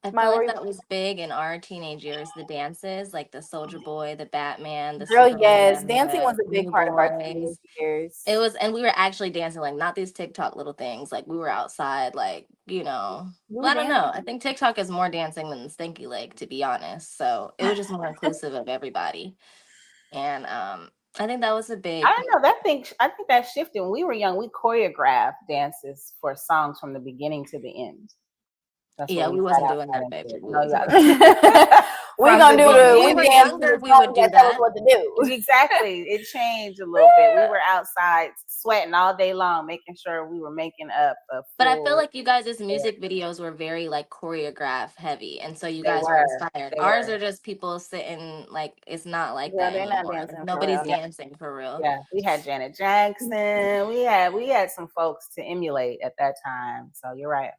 [SPEAKER 1] I feel like that was big in our teenage years. The dances, like the Soldier Boy, the Batman, the
[SPEAKER 2] Girl,
[SPEAKER 1] Superman,
[SPEAKER 2] yes, dancing was a big
[SPEAKER 1] New
[SPEAKER 2] part of our teenage
[SPEAKER 1] Boys.
[SPEAKER 2] years.
[SPEAKER 1] It was, and we were actually dancing, like not these TikTok little things. Like we were outside, like well, I don't know. I think TikTok is more dancing than Stinky Leg, to be honest. So it was just more inclusive of everybody, and I think that was a big.
[SPEAKER 3] I don't know. I think that shifted when we were young. We choreographed dances for songs from the beginning to the end.
[SPEAKER 1] Yeah, we wasn't doing that, baby.
[SPEAKER 2] We're gonna do the.
[SPEAKER 1] We were younger. We would do that.
[SPEAKER 2] Tell us what to do.
[SPEAKER 3] Exactly. It changed a little bit. We were outside sweating all day long, making sure we were making up.
[SPEAKER 1] But I feel like you guys' music videos were very like choreograph heavy, and so you guys were inspired. Ours are just people sitting, like it's not like that anymore. Nobody's dancing for real.
[SPEAKER 3] Yeah, we had Janet Jackson. We had some folks to emulate at that time. So you're right.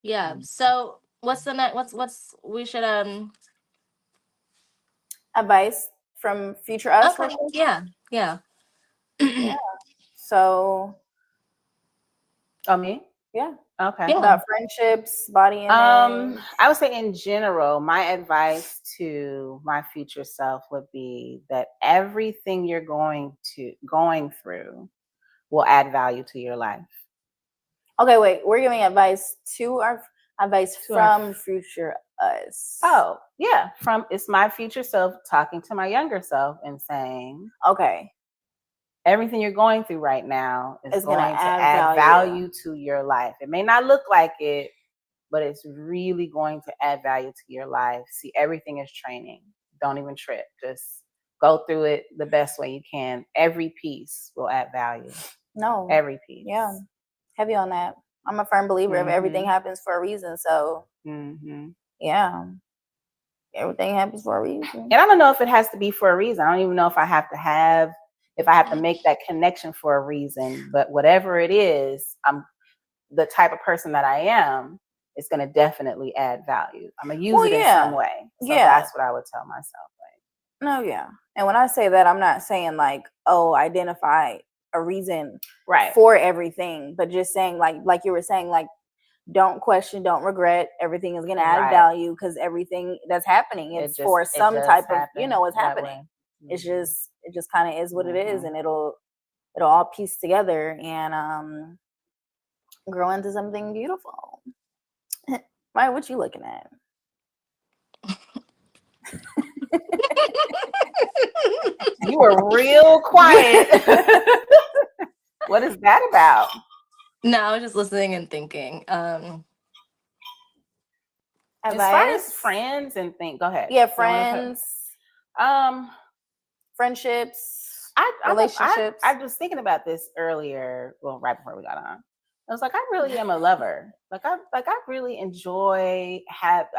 [SPEAKER 1] Yeah. So what's the next? What's we should
[SPEAKER 2] advice from future us?
[SPEAKER 1] Okay. Yeah.
[SPEAKER 2] Yeah. So.
[SPEAKER 3] Oh, me?
[SPEAKER 2] Yeah.
[SPEAKER 3] Okay.
[SPEAKER 2] Yeah. About friendships, body image.
[SPEAKER 3] I would say in general, my advice to my future self would be that everything you're going through will add value to your life.
[SPEAKER 2] Okay, wait. We're giving advice from future us.
[SPEAKER 3] Oh, yeah. It's my future self talking to my younger self and saying,
[SPEAKER 2] okay,
[SPEAKER 3] everything you're going through right now is going to add value to your life. It may not look like it, but it's really going to add value to your life. See, everything is training. Don't even trip. Just go through it the best way you can. Every piece will add value.
[SPEAKER 2] No.
[SPEAKER 3] Every piece.
[SPEAKER 2] Yeah. Heavy on that. I'm a firm believer of everything happens for a reason. So, yeah. Everything happens for a reason.
[SPEAKER 3] And I don't know if it has to be for a reason. I don't even know if I have to make that connection for a reason. But whatever it is, I'm the type of person that I am. It's going to definitely add value. I'm gonna use it in some way. So that's what I would tell myself.
[SPEAKER 2] No, yeah. And when I say that, I'm not saying like, oh, identify a reason for everything, but just saying like you were saying, like, don't question, don't regret. Everything is going to add value because everything that's happening, it's for some type of, it's happening. It's just, it just kind of is what it is, and it'll all piece together and grow into something beautiful. Maya, what you looking at?
[SPEAKER 3] You were real quiet. What is that about?
[SPEAKER 1] No, I was just listening and thinking.
[SPEAKER 3] As far as friends and go ahead.
[SPEAKER 2] Yeah, friends. Friendships. Relationships.
[SPEAKER 3] I was thinking about this earlier. Well, right before we got on. I was like, I really am a lover. I really enjoy at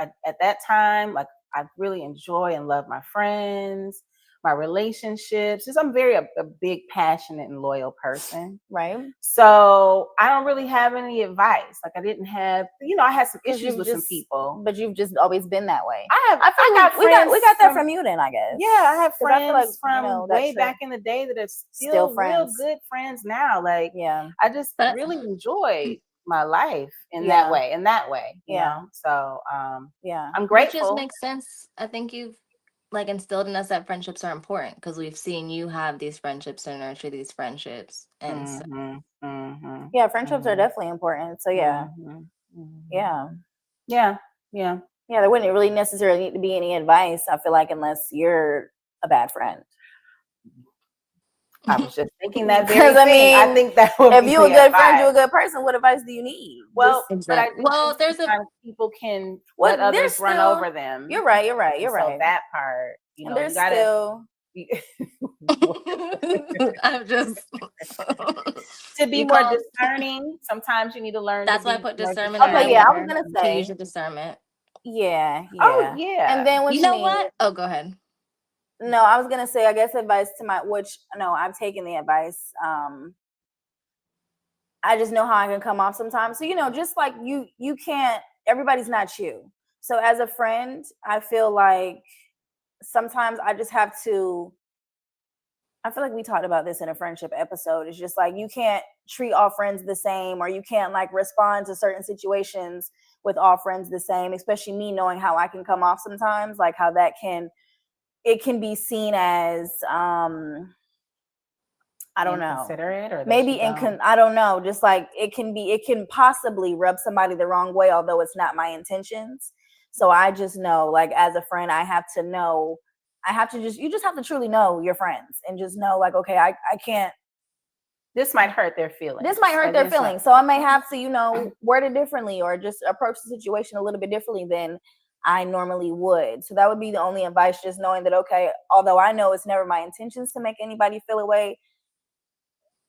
[SPEAKER 3] that time. Like, I really enjoy and love my friends, my relationships. Just I'm very a big, passionate and loyal person.
[SPEAKER 2] Right.
[SPEAKER 3] So I don't really have any advice. Like, I didn't have, I had some issues with some people.
[SPEAKER 2] But you've just always been that way.
[SPEAKER 3] We
[SPEAKER 2] got that from you then, I guess.
[SPEAKER 3] Yeah, I have friends from way back in the day that are still real good friends now. Like, I just really enjoyed my life in that way. You know? So I'm grateful.
[SPEAKER 1] Which just makes sense. I think you've like instilled in us that friendships are important because we've seen you have these friendships and nurture these friendships. And
[SPEAKER 2] yeah, friendships are definitely important. So yeah. There wouldn't really necessarily need to be any advice, I feel like, unless you're a bad friend.
[SPEAKER 3] I was just thinking that very thing. I think that would
[SPEAKER 2] if you're a good friend, you're a good person. What advice do you need?
[SPEAKER 3] Well, there's people can let others run over them.
[SPEAKER 2] You're right.
[SPEAKER 3] So that part,
[SPEAKER 2] there's still.
[SPEAKER 1] I'm just
[SPEAKER 3] to be more discerning. Sometimes you need to learn.
[SPEAKER 1] That's why I put discernment.
[SPEAKER 2] Okay, yeah, I was gonna say
[SPEAKER 1] to use your discernment.
[SPEAKER 2] Yeah.
[SPEAKER 3] Oh yeah.
[SPEAKER 2] And then
[SPEAKER 1] you know what? Oh, go ahead.
[SPEAKER 2] No, I was gonna say, I guess advice to I've taken the advice. I just know how I can come off sometimes. So, just like you can't, everybody's not you. So as a friend, I feel like sometimes I just have to, I feel like we talked about this in a friendship episode. It's just like, you can't treat all friends the same, or you can't like respond to certain situations with all friends the same, especially me knowing how I can come off sometimes, like how it can be seen as I don't know,
[SPEAKER 3] inconsiderate, or
[SPEAKER 2] maybe I don't know, just like it can possibly rub somebody the wrong way, although it's not my intentions. So I just know, like, as a friend, I have to know, you just have to truly know your friends and just know, like, okay, I can't,
[SPEAKER 3] this might hurt their feelings.
[SPEAKER 2] So I may have to, word it differently, or just approach the situation a little bit differently than I normally would. So that would be the only advice, just knowing that, okay, although I know it's never my intentions to make anybody feel away,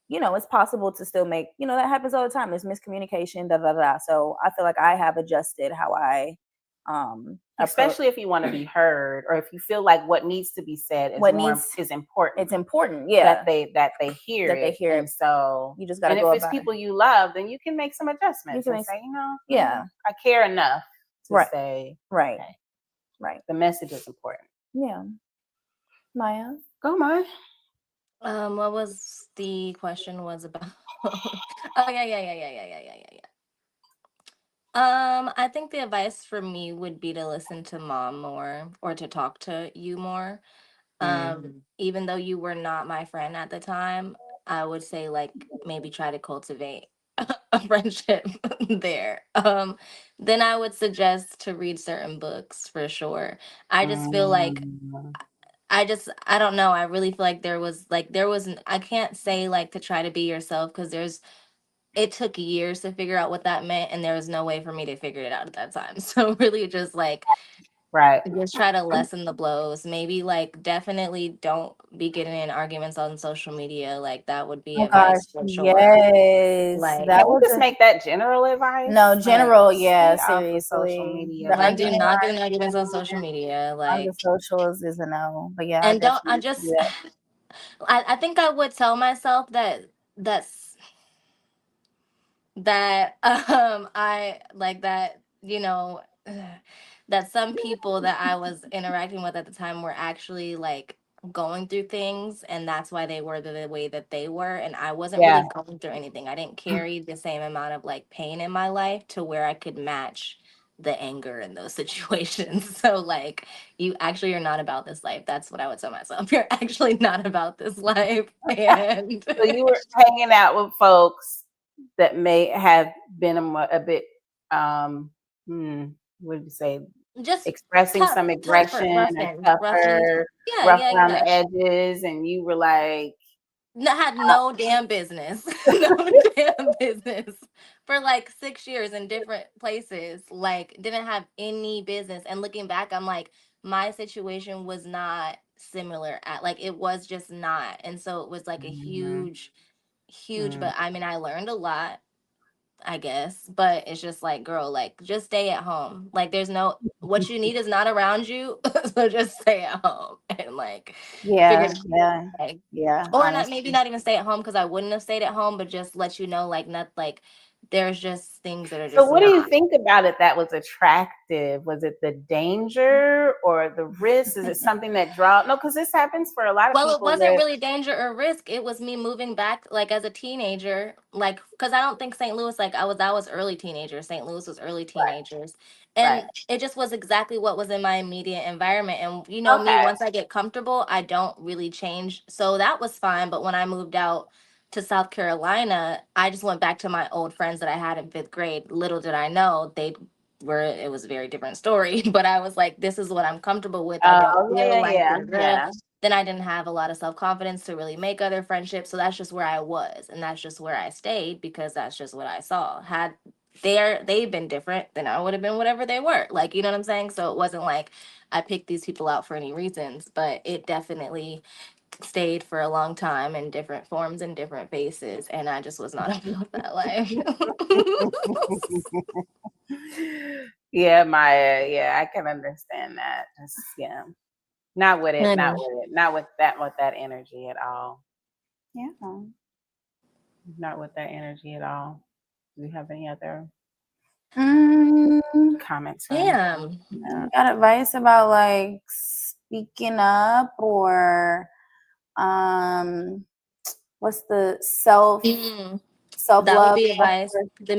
[SPEAKER 2] it's possible to still make, that happens all the time. There's miscommunication, So I feel like I have adjusted how I,
[SPEAKER 3] especially if you want to be heard, or if you feel like what needs to be said is important.
[SPEAKER 2] It's important, yeah.
[SPEAKER 3] That they hear it. And so
[SPEAKER 2] you just gotta
[SPEAKER 3] go. And if it's people you love, then you can make some adjustments and say, I care enough to say,
[SPEAKER 2] right.
[SPEAKER 3] The message is important.
[SPEAKER 2] Yeah. Maya,
[SPEAKER 3] go Maya.
[SPEAKER 1] What was the question was about? Oh yeah. I think the advice for me would be to listen to mom more, or to talk to you more. Even though you were not my friend at the time, I would say, like, maybe try to cultivate a friendship there. Then I would suggest to read certain books for sure. I just feel like I don't know. I really feel like there was I can't say like to try to be yourself, because it took years to figure out what that meant, and there was no way for me to figure it out at that time. So really just like
[SPEAKER 3] Right.
[SPEAKER 1] Just try to lessen the blows. Maybe like definitely don't be getting in arguments on social media. Like that would be
[SPEAKER 2] Oh gosh,
[SPEAKER 1] advice for sure.
[SPEAKER 2] yes,
[SPEAKER 1] Like
[SPEAKER 2] that
[SPEAKER 3] Can we
[SPEAKER 2] was
[SPEAKER 3] just
[SPEAKER 2] a
[SPEAKER 3] make that general
[SPEAKER 2] no
[SPEAKER 3] advice? Like,
[SPEAKER 2] general. Yeah,
[SPEAKER 3] stay off of social
[SPEAKER 2] seriously,
[SPEAKER 3] media.
[SPEAKER 2] the
[SPEAKER 1] like
[SPEAKER 3] Like,
[SPEAKER 1] do
[SPEAKER 2] argument
[SPEAKER 1] not get in arguments on social media.
[SPEAKER 2] on the
[SPEAKER 1] Like
[SPEAKER 2] socials is a no. But yeah, I
[SPEAKER 1] and don't I
[SPEAKER 2] definitely do
[SPEAKER 1] just
[SPEAKER 2] that.
[SPEAKER 1] I think I would tell myself that's that I like that, that some people that I was interacting with at the time were actually like going through things, and that's why they were the way that they were, and I wasn't really
[SPEAKER 3] yeah.
[SPEAKER 1] going through anything. I didn't carry the same amount of like pain in my life to where I could match the anger in those situations. So like you actually are not about this life. That's what I would tell myself. You're actually not about this life. And
[SPEAKER 3] So you were hanging out with folks that may have been a bit, um, hmm, what did you say?
[SPEAKER 1] just
[SPEAKER 3] Expressing some
[SPEAKER 1] tougher,
[SPEAKER 3] aggression or
[SPEAKER 1] roughen.
[SPEAKER 3] tougher,
[SPEAKER 1] Yeah,
[SPEAKER 3] rough
[SPEAKER 1] yeah,
[SPEAKER 3] around the
[SPEAKER 1] yeah.
[SPEAKER 3] edges, and you were like,
[SPEAKER 1] Had no damn business, no damn business for like 6 years in different places. Like, didn't have any business. And looking back, I'm like, my situation was not similar at like it was just not. And so it was like a
[SPEAKER 3] mm-hmm,
[SPEAKER 1] huge.
[SPEAKER 3] mm,
[SPEAKER 1] But I mean, I learned a lot, I guess, but it's just like, girl, like just stay at home. Like there's no what you need is not around you. So just stay at home and like figure
[SPEAKER 2] Yeah,
[SPEAKER 1] it
[SPEAKER 2] yeah,
[SPEAKER 1] out. Like,
[SPEAKER 2] yeah.
[SPEAKER 1] or not maybe
[SPEAKER 2] Honestly,
[SPEAKER 1] not even stay at home because I wouldn't have stayed at home, but just let you know like not like there's just things that are
[SPEAKER 3] So,
[SPEAKER 1] just
[SPEAKER 3] what do you
[SPEAKER 1] not.
[SPEAKER 3] think about it that was attractive? Was it the danger or the risk? Is it something that draw? No, because this happens for a lot of
[SPEAKER 1] Well, it
[SPEAKER 3] people
[SPEAKER 1] wasn't
[SPEAKER 3] that,
[SPEAKER 1] really danger or risk. It was me moving back like as a teenager, like because I don't think St. Louis like I was early teenager. St. Louis was early
[SPEAKER 3] right,
[SPEAKER 1] teenagers,
[SPEAKER 3] right.
[SPEAKER 1] and it just was exactly what was in my immediate environment. And you know me,
[SPEAKER 3] Okay.
[SPEAKER 1] once I get comfortable, I don't really change. So that was fine. But when I moved out to South Carolina, I just went back to my old friends that I had in fifth grade. Little did I know they were it was a very different story. But I was like, this is what I'm comfortable with. I don't
[SPEAKER 3] Oh,
[SPEAKER 1] feel
[SPEAKER 3] yeah,
[SPEAKER 1] like
[SPEAKER 3] yeah,
[SPEAKER 1] da-da-da.
[SPEAKER 3] yeah.
[SPEAKER 1] Then I didn't have a lot of self confidence to really make other friendships. So that's just where I was. And that's just where I stayed because that's just what I saw. Had they've been different, then I would have been whatever they were. Like, you know what I'm saying? So it wasn't like I picked these people out for any reasons, but it definitely stayed for a long time in different forms and different faces. And I just was not about that life.
[SPEAKER 3] Yeah, Maya. Yeah, I can understand that. Just yeah, not with it. Not
[SPEAKER 1] Honey.
[SPEAKER 3] with it. Not with that energy at all. Yeah, not with that energy at all. Do you have any other
[SPEAKER 2] mm,
[SPEAKER 3] comments or
[SPEAKER 1] Damn.
[SPEAKER 2] got advice about like speaking up or um, what's the
[SPEAKER 1] Mm.
[SPEAKER 2] self
[SPEAKER 1] That would
[SPEAKER 2] love?
[SPEAKER 1] be advice. The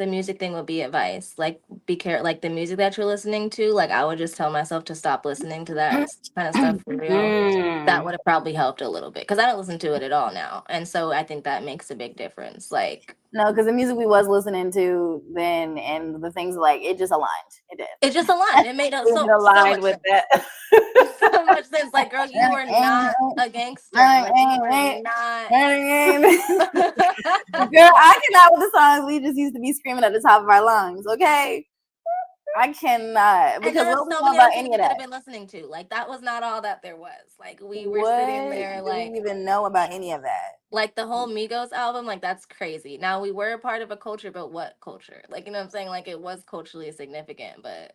[SPEAKER 1] music thing would be advice. Like be care like the music that you're listening to, like I would just tell myself to stop listening to that kind of stuff for real. That
[SPEAKER 3] mm,
[SPEAKER 1] would have probably helped a little bit because I don't listen to it at all now. And so I think that makes a big difference. Like
[SPEAKER 2] No, because the music we was listening to then and the things like it just aligned. It did.
[SPEAKER 1] it just aligned. It made
[SPEAKER 3] is it
[SPEAKER 1] so
[SPEAKER 3] aligned
[SPEAKER 1] much
[SPEAKER 3] with
[SPEAKER 1] sense.
[SPEAKER 3] that?
[SPEAKER 1] So much sense. Like, girl, you were not a gangster. Like you were not
[SPEAKER 2] Girl, I cannot with the songs we just used to be screaming at the top of our lungs. Okay, I cannot
[SPEAKER 1] And
[SPEAKER 2] because
[SPEAKER 1] there are
[SPEAKER 2] what we
[SPEAKER 1] so
[SPEAKER 2] know
[SPEAKER 1] many
[SPEAKER 2] about
[SPEAKER 1] other things
[SPEAKER 2] any
[SPEAKER 1] we
[SPEAKER 2] of
[SPEAKER 1] could have
[SPEAKER 2] that.
[SPEAKER 1] been listening to. Like that was not all that there was. Like we were sitting
[SPEAKER 2] What
[SPEAKER 1] there
[SPEAKER 2] do we
[SPEAKER 1] like
[SPEAKER 2] even know about any of that?
[SPEAKER 1] the whole Migos album, like that's crazy. Now we were a part of a culture, but what culture? Like you know what I'm saying? Like it was culturally significant, but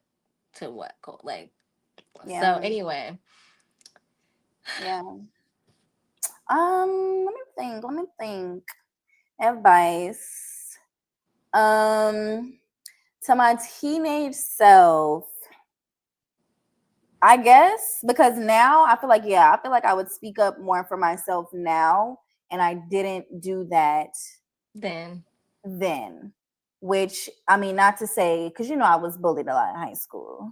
[SPEAKER 1] to what like so
[SPEAKER 2] Yeah,
[SPEAKER 1] anyway.
[SPEAKER 2] yeah. Let me think. Let me think. Advice. Um, to my teenage self, I guess because now I feel like I feel like I would speak up more for myself now, and I didn't do that
[SPEAKER 1] Then
[SPEAKER 2] then. Which I mean, not to say because I was bullied a lot in high school.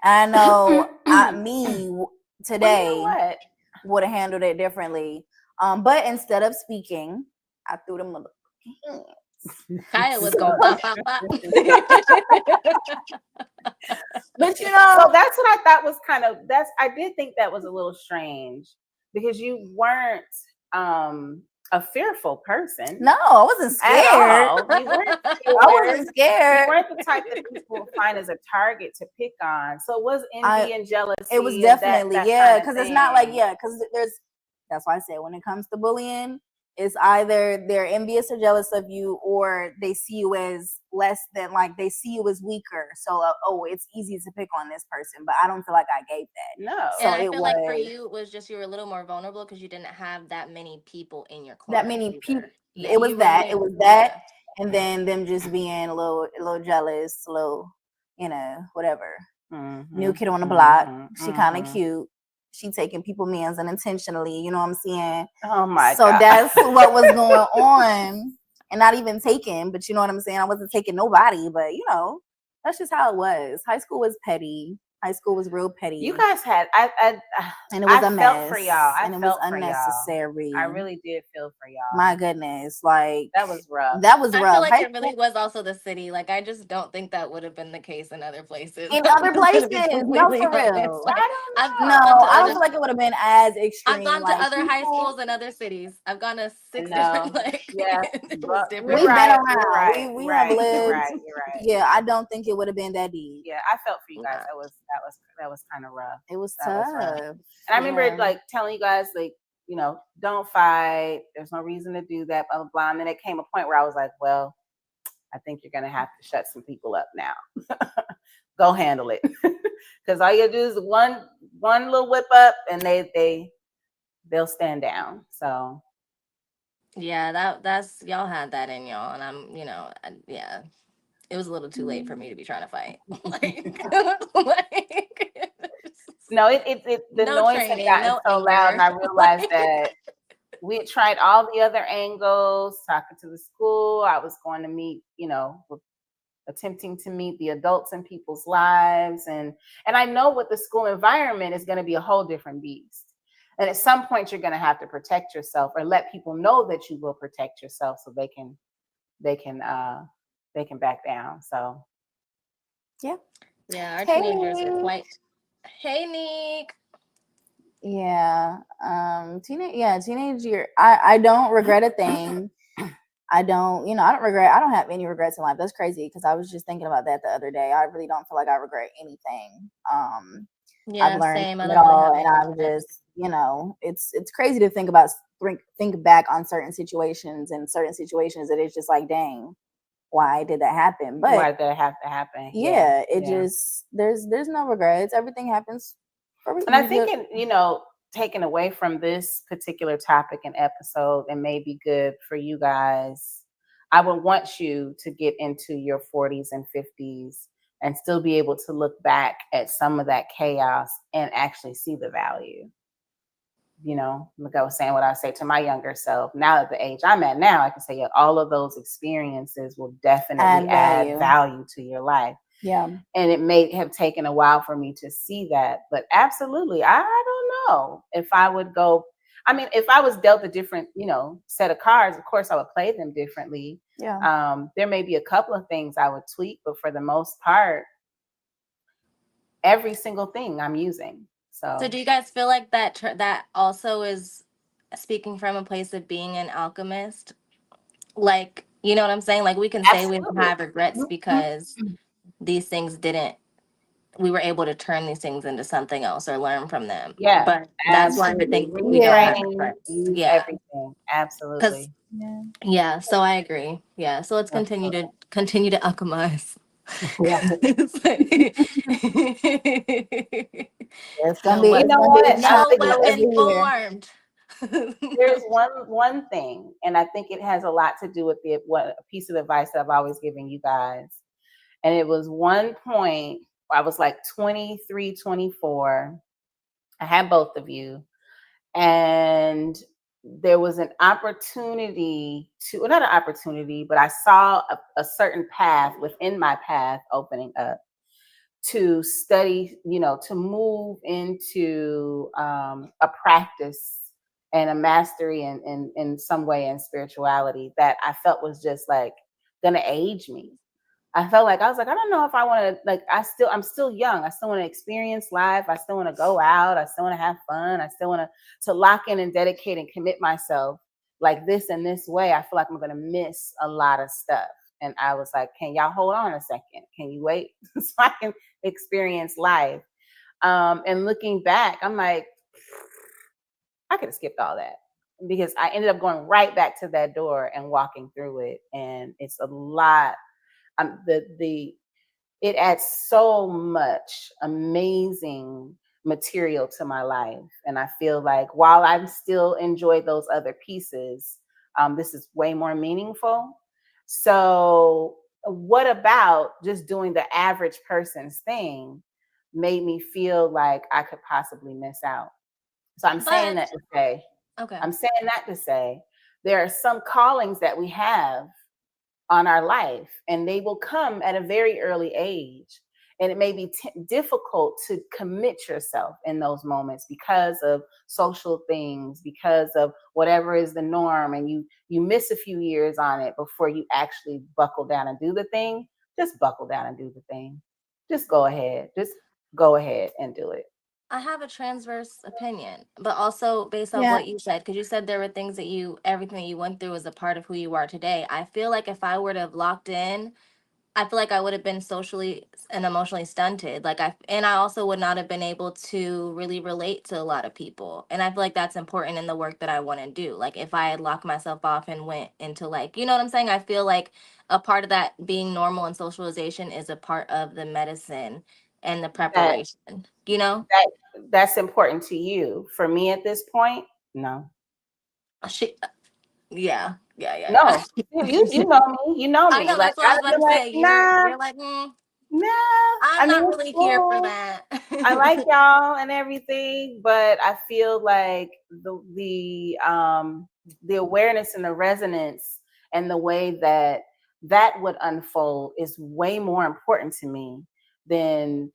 [SPEAKER 2] I know me
[SPEAKER 3] Well, you know
[SPEAKER 2] today
[SPEAKER 3] what?
[SPEAKER 2] would have handled it differently. But instead of speaking, I threw them a little
[SPEAKER 1] Kaya was gonna
[SPEAKER 2] hands.
[SPEAKER 1] pop pop pop.
[SPEAKER 2] But
[SPEAKER 3] So that's what I thought was kind of I did think that was a little strange because you weren't a fearful person.
[SPEAKER 2] No, I wasn't
[SPEAKER 3] At
[SPEAKER 2] scared.
[SPEAKER 3] all. You weren't
[SPEAKER 2] I
[SPEAKER 3] scared.
[SPEAKER 2] wasn't
[SPEAKER 3] You
[SPEAKER 2] scared.
[SPEAKER 3] weren't the type that people would find as a target to pick on. So it was
[SPEAKER 2] I
[SPEAKER 3] envy and
[SPEAKER 2] it was
[SPEAKER 3] jealousy and that
[SPEAKER 2] definitely,
[SPEAKER 3] that
[SPEAKER 2] yeah,
[SPEAKER 3] kind of
[SPEAKER 2] because it's not like,
[SPEAKER 3] thing.
[SPEAKER 2] yeah, because there's, that's why I say when it comes to bullying, it's either they're envious or jealous of you, or they see you as less than, like they see you as weaker. So oh, it's easy to pick on this person, but I don't feel like I gave that.
[SPEAKER 3] No.
[SPEAKER 2] So
[SPEAKER 1] And I
[SPEAKER 2] it
[SPEAKER 1] feel like for
[SPEAKER 2] was
[SPEAKER 1] you, it was just you were a little more vulnerable because you didn't have that many people in your
[SPEAKER 2] that
[SPEAKER 1] corner
[SPEAKER 2] many people.
[SPEAKER 1] either. Yeah,
[SPEAKER 2] It was
[SPEAKER 1] you
[SPEAKER 2] that. It
[SPEAKER 1] really,
[SPEAKER 2] was that,
[SPEAKER 1] yeah.
[SPEAKER 2] and then them just being a little jealous, a little, whatever. New kid on the block. She kind of cute. She taking people mans unintentionally. You know what I'm saying?
[SPEAKER 3] Oh my
[SPEAKER 2] So
[SPEAKER 3] God.
[SPEAKER 2] that's what was going on, and not even taking. But you know what I'm saying? I wasn't taking nobody. But that's just how it was. High school was petty. High school was real petty.
[SPEAKER 3] You guys had
[SPEAKER 2] and it was a
[SPEAKER 3] felt
[SPEAKER 2] mess
[SPEAKER 3] for y'all.
[SPEAKER 2] and it was unnecessary.
[SPEAKER 3] I really did feel for y'all.
[SPEAKER 2] My goodness, like
[SPEAKER 3] that was rough.
[SPEAKER 2] That was
[SPEAKER 1] I
[SPEAKER 2] rough.
[SPEAKER 1] feel like it really was also the city. Like, I just don't think that would have been the case in other places.
[SPEAKER 2] In
[SPEAKER 1] I'm
[SPEAKER 2] other
[SPEAKER 1] just gonna be
[SPEAKER 2] places, no,
[SPEAKER 1] completely
[SPEAKER 2] for
[SPEAKER 1] honest.
[SPEAKER 2] real.
[SPEAKER 1] Like,
[SPEAKER 3] I don't
[SPEAKER 2] No,
[SPEAKER 3] know.
[SPEAKER 1] gone to
[SPEAKER 2] I don't
[SPEAKER 1] other
[SPEAKER 2] feel like it would have been as
[SPEAKER 1] I've
[SPEAKER 2] extreme.
[SPEAKER 1] gone to
[SPEAKER 2] Like
[SPEAKER 1] other high
[SPEAKER 2] people,
[SPEAKER 1] schools in other cities. I've gone to 6
[SPEAKER 3] No.
[SPEAKER 1] different like
[SPEAKER 3] Yeah.
[SPEAKER 1] it was
[SPEAKER 3] But
[SPEAKER 1] different.
[SPEAKER 2] we've been
[SPEAKER 3] you're
[SPEAKER 2] around.
[SPEAKER 3] right.
[SPEAKER 2] We have
[SPEAKER 3] Right. You're
[SPEAKER 2] lived.
[SPEAKER 3] right. You're right.
[SPEAKER 2] Yeah, I don't think it would have been that deep.
[SPEAKER 3] Yeah, I felt for you guys.
[SPEAKER 1] Nah.
[SPEAKER 3] That was kind of rough.
[SPEAKER 2] It was
[SPEAKER 3] That was rough.
[SPEAKER 2] tough.
[SPEAKER 3] And I remember
[SPEAKER 2] Yeah.
[SPEAKER 3] like telling you guys like, don't fight. There's no reason to do that, blah blah blah. And then it came a point where I was like, well, I think you're gonna have to shut some people up now. Go handle it. Because all you gotta do is one little whip up and they'll stand down. So
[SPEAKER 1] Yeah, that's y'all had that in y'all, and yeah, it was a little too late for me to be trying to fight. like
[SPEAKER 3] no, it the
[SPEAKER 1] no
[SPEAKER 3] noise had
[SPEAKER 1] training,
[SPEAKER 3] gotten
[SPEAKER 1] no
[SPEAKER 3] so loud and
[SPEAKER 1] anger.
[SPEAKER 3] I realized that we had tried all the other angles, talking to the school. I was going to meet, attempting to meet the adults in people's lives. And I know what the school environment is going to be a whole different beast. And at some point you're going to have to protect yourself or let people know that you will protect yourself so they can back down. So
[SPEAKER 1] Yeah, our teenagers are quite. Hey, Nick.
[SPEAKER 2] Yeah. Teenage year. I don't regret a thing. I don't have any regrets in life. That's crazy because I was just thinking about that the other day. I really don't feel like I regret anything. I've
[SPEAKER 1] Yeah,
[SPEAKER 2] learned
[SPEAKER 1] same. I
[SPEAKER 2] from it
[SPEAKER 1] don't really
[SPEAKER 2] all,
[SPEAKER 1] have
[SPEAKER 2] and
[SPEAKER 1] any
[SPEAKER 2] I'm
[SPEAKER 1] regrets.
[SPEAKER 2] just, it's crazy to think back on certain situations that it's just like, dang, why did that happen? But
[SPEAKER 3] why did that have to happen?
[SPEAKER 2] yeah, just there's no regrets. Everything happens for
[SPEAKER 3] And I think taken away from this particular topic and episode, and may be good for you guys, I would want you to get into your 40s and 50s and still be able to look back at some of that chaos and actually see the value. Like I was saying, what I say to my younger self, now at the age I'm at now, I can say, yeah, all of those experiences will definitely add value to your life.
[SPEAKER 2] Yeah.
[SPEAKER 3] And it may have taken a while for me to see that, but absolutely, I don't know if I would go. I mean, if I was dealt a different, set of cards, of course I would play them differently.
[SPEAKER 2] Yeah.
[SPEAKER 3] There may be a couple of things I would tweak, but for the most part, every single thing I'm using.
[SPEAKER 1] So do you guys feel like that also is speaking from a place of being an alchemist? Like, you know what I'm saying? Like, we can say we don't
[SPEAKER 3] Absolutely.
[SPEAKER 1] have regrets because these things didn't we were able to turn these things into something else or learn from them.
[SPEAKER 3] Yeah,
[SPEAKER 1] But that's why I
[SPEAKER 3] absolutely.
[SPEAKER 1] think we don't have
[SPEAKER 3] Retraining,
[SPEAKER 1] regrets.
[SPEAKER 3] use
[SPEAKER 1] Yeah.
[SPEAKER 3] everything.
[SPEAKER 1] Because
[SPEAKER 3] Absolutely.
[SPEAKER 1] yeah, so I agree. Yeah. So let's continue to alchemize.
[SPEAKER 2] Yeah. It's gonna
[SPEAKER 1] no
[SPEAKER 2] be
[SPEAKER 3] You
[SPEAKER 2] it's
[SPEAKER 3] know
[SPEAKER 1] weapon,
[SPEAKER 2] gonna be
[SPEAKER 3] what?
[SPEAKER 2] a
[SPEAKER 3] I
[SPEAKER 1] no
[SPEAKER 3] think
[SPEAKER 2] struggle
[SPEAKER 3] there's
[SPEAKER 1] weapon
[SPEAKER 2] every year.
[SPEAKER 1] formed.
[SPEAKER 3] there's one thing, and I think it has a lot to do with what a piece of advice that I've always given you guys. And it was one point where I was like 23, 24. I had both of you. And there was an opportunity well, not an opportunity, but I saw a certain path within my path opening up to study, to move into a practice and a mastery in some way in spirituality that I felt was just like gonna age me. I felt like I was like, I don't know if I want to I'm still young. I still want to experience life. I still want to go out. I still want to have fun. I still want to lock in and dedicate and commit myself like this and this way, I feel like I'm going to miss a lot of stuff. And I was like, can y'all hold on a second? Can you wait so I can experience life? And looking back, I'm like, I could have skipped all that because I ended up going right back to that door and walking through it. And it's a lot. The it adds so much amazing material to my life. And I feel like while I still enjoy those other pieces, this is way more meaningful. So, what about just doing the average person's thing made me feel like I could possibly miss out? So,
[SPEAKER 1] But okay.
[SPEAKER 3] I'm saying that to say, there are some callings that we have on our life, and they will come at a very early age. And it may be difficult to commit yourself in those moments because of social things, because of whatever is the norm, and you miss a few years on it before you actually buckle down and do the thing. Just buckle down and do the thing. Just go ahead. Just go ahead and do it.
[SPEAKER 1] I have a transverse opinion, but also based on
[SPEAKER 2] Yeah.
[SPEAKER 1] what you said, because you said there were things that everything that you went through was a part of who you are today. I feel like if I were to have locked in, I feel like I would have been socially and emotionally stunted. And I also would not have been able to really relate to a lot of people. And I feel like that's important in the work that I want to do. Like if I had locked myself off and went into you know what I'm saying? I feel like a part of that being normal and socialization is a part of the medicine and the
[SPEAKER 3] That
[SPEAKER 1] preparation, you know?
[SPEAKER 3] that that's important to you. For me at this point, no.
[SPEAKER 1] She, yeah, yeah, yeah,
[SPEAKER 3] No. You
[SPEAKER 1] yeah.
[SPEAKER 3] know me. You know
[SPEAKER 1] I
[SPEAKER 3] me.
[SPEAKER 1] know
[SPEAKER 3] Like
[SPEAKER 1] that's what I was
[SPEAKER 3] I'd
[SPEAKER 1] about
[SPEAKER 3] be
[SPEAKER 1] to
[SPEAKER 3] like,
[SPEAKER 1] say.
[SPEAKER 3] nah,
[SPEAKER 1] You're like,
[SPEAKER 3] nah.
[SPEAKER 1] I'm
[SPEAKER 3] I mean,
[SPEAKER 1] not
[SPEAKER 3] it's
[SPEAKER 1] really here for
[SPEAKER 3] cool.
[SPEAKER 1] that.
[SPEAKER 3] I like y'all and everything, but I feel like the awareness and the resonance and the way that that would unfold is way more important to me than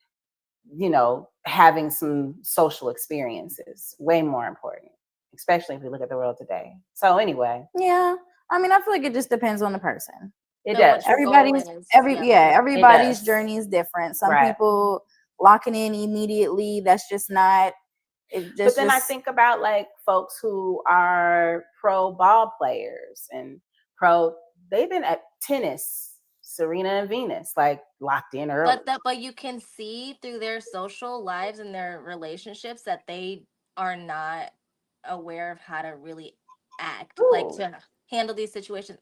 [SPEAKER 3] having some social experiences. Way more important, especially if we look at the world today. So anyway,
[SPEAKER 2] Yeah. I mean, I feel like it just depends on the person.
[SPEAKER 3] it
[SPEAKER 1] And what
[SPEAKER 3] does.
[SPEAKER 1] your goal
[SPEAKER 2] Everybody's
[SPEAKER 1] is. Yeah.
[SPEAKER 3] It
[SPEAKER 2] everybody's
[SPEAKER 3] does.
[SPEAKER 2] journey is different. Some
[SPEAKER 3] Right.
[SPEAKER 2] people locking in immediately. That's just not it.
[SPEAKER 3] But
[SPEAKER 2] Just
[SPEAKER 3] then I
[SPEAKER 2] just
[SPEAKER 3] think about like folks who are pro ball players and pro, they've been at tennis, Serena and Venus, like locked in early.
[SPEAKER 1] But you can see through their social lives and their relationships that they are not aware of how to really act, like
[SPEAKER 3] Ooh,
[SPEAKER 1] to handle these situations.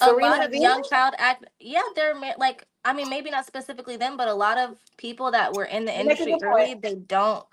[SPEAKER 1] A
[SPEAKER 3] Serena
[SPEAKER 1] lot
[SPEAKER 3] and
[SPEAKER 1] of young
[SPEAKER 3] Venus?
[SPEAKER 1] child act, yeah, like I mean maybe not specifically them, but a lot of people that were in the
[SPEAKER 3] You make a
[SPEAKER 1] industry
[SPEAKER 3] good point.
[SPEAKER 1] early, they don't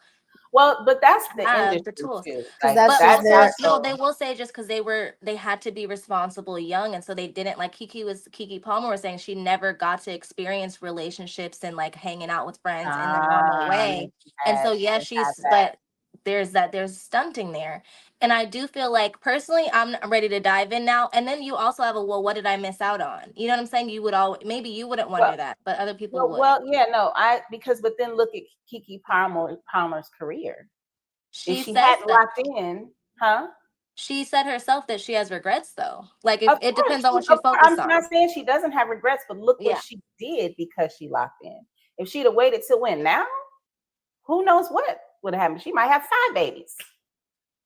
[SPEAKER 3] Well, but that's the
[SPEAKER 1] have the
[SPEAKER 3] industry
[SPEAKER 1] tools.
[SPEAKER 3] too.
[SPEAKER 2] because
[SPEAKER 3] Like
[SPEAKER 2] that's
[SPEAKER 1] But
[SPEAKER 2] just
[SPEAKER 3] that's
[SPEAKER 1] also,
[SPEAKER 2] their
[SPEAKER 1] no, they
[SPEAKER 3] also,
[SPEAKER 1] will say just because they had to be responsible young, and so they didn't like Kiki Palmer was saying she never got to experience relationships and like hanging out with friends in the normal way. And so yeah,
[SPEAKER 3] they had
[SPEAKER 1] she's
[SPEAKER 3] that.
[SPEAKER 1] but there's stunting there. And I do feel like personally I'm ready to dive in now. And then you also have a well, what did I miss out on? You know what I'm saying? You would all maybe you wouldn't
[SPEAKER 3] Well,
[SPEAKER 1] wonder that, but other people
[SPEAKER 3] well,
[SPEAKER 1] would.
[SPEAKER 3] well, yeah, no, because but then look at Palmer's career. If
[SPEAKER 1] She
[SPEAKER 3] she
[SPEAKER 1] says
[SPEAKER 3] hadn't
[SPEAKER 1] that.
[SPEAKER 3] locked in, huh?
[SPEAKER 1] She said herself that she has regrets though. Like if
[SPEAKER 3] Of
[SPEAKER 1] it
[SPEAKER 3] course,
[SPEAKER 1] depends on what you
[SPEAKER 3] I'm
[SPEAKER 1] focus
[SPEAKER 3] not
[SPEAKER 1] on.
[SPEAKER 3] saying she doesn't have regrets, but look what
[SPEAKER 1] Yeah.
[SPEAKER 3] she did because she locked in. If she'd have waited till when now, who knows what would have happened? She might have 5 babies.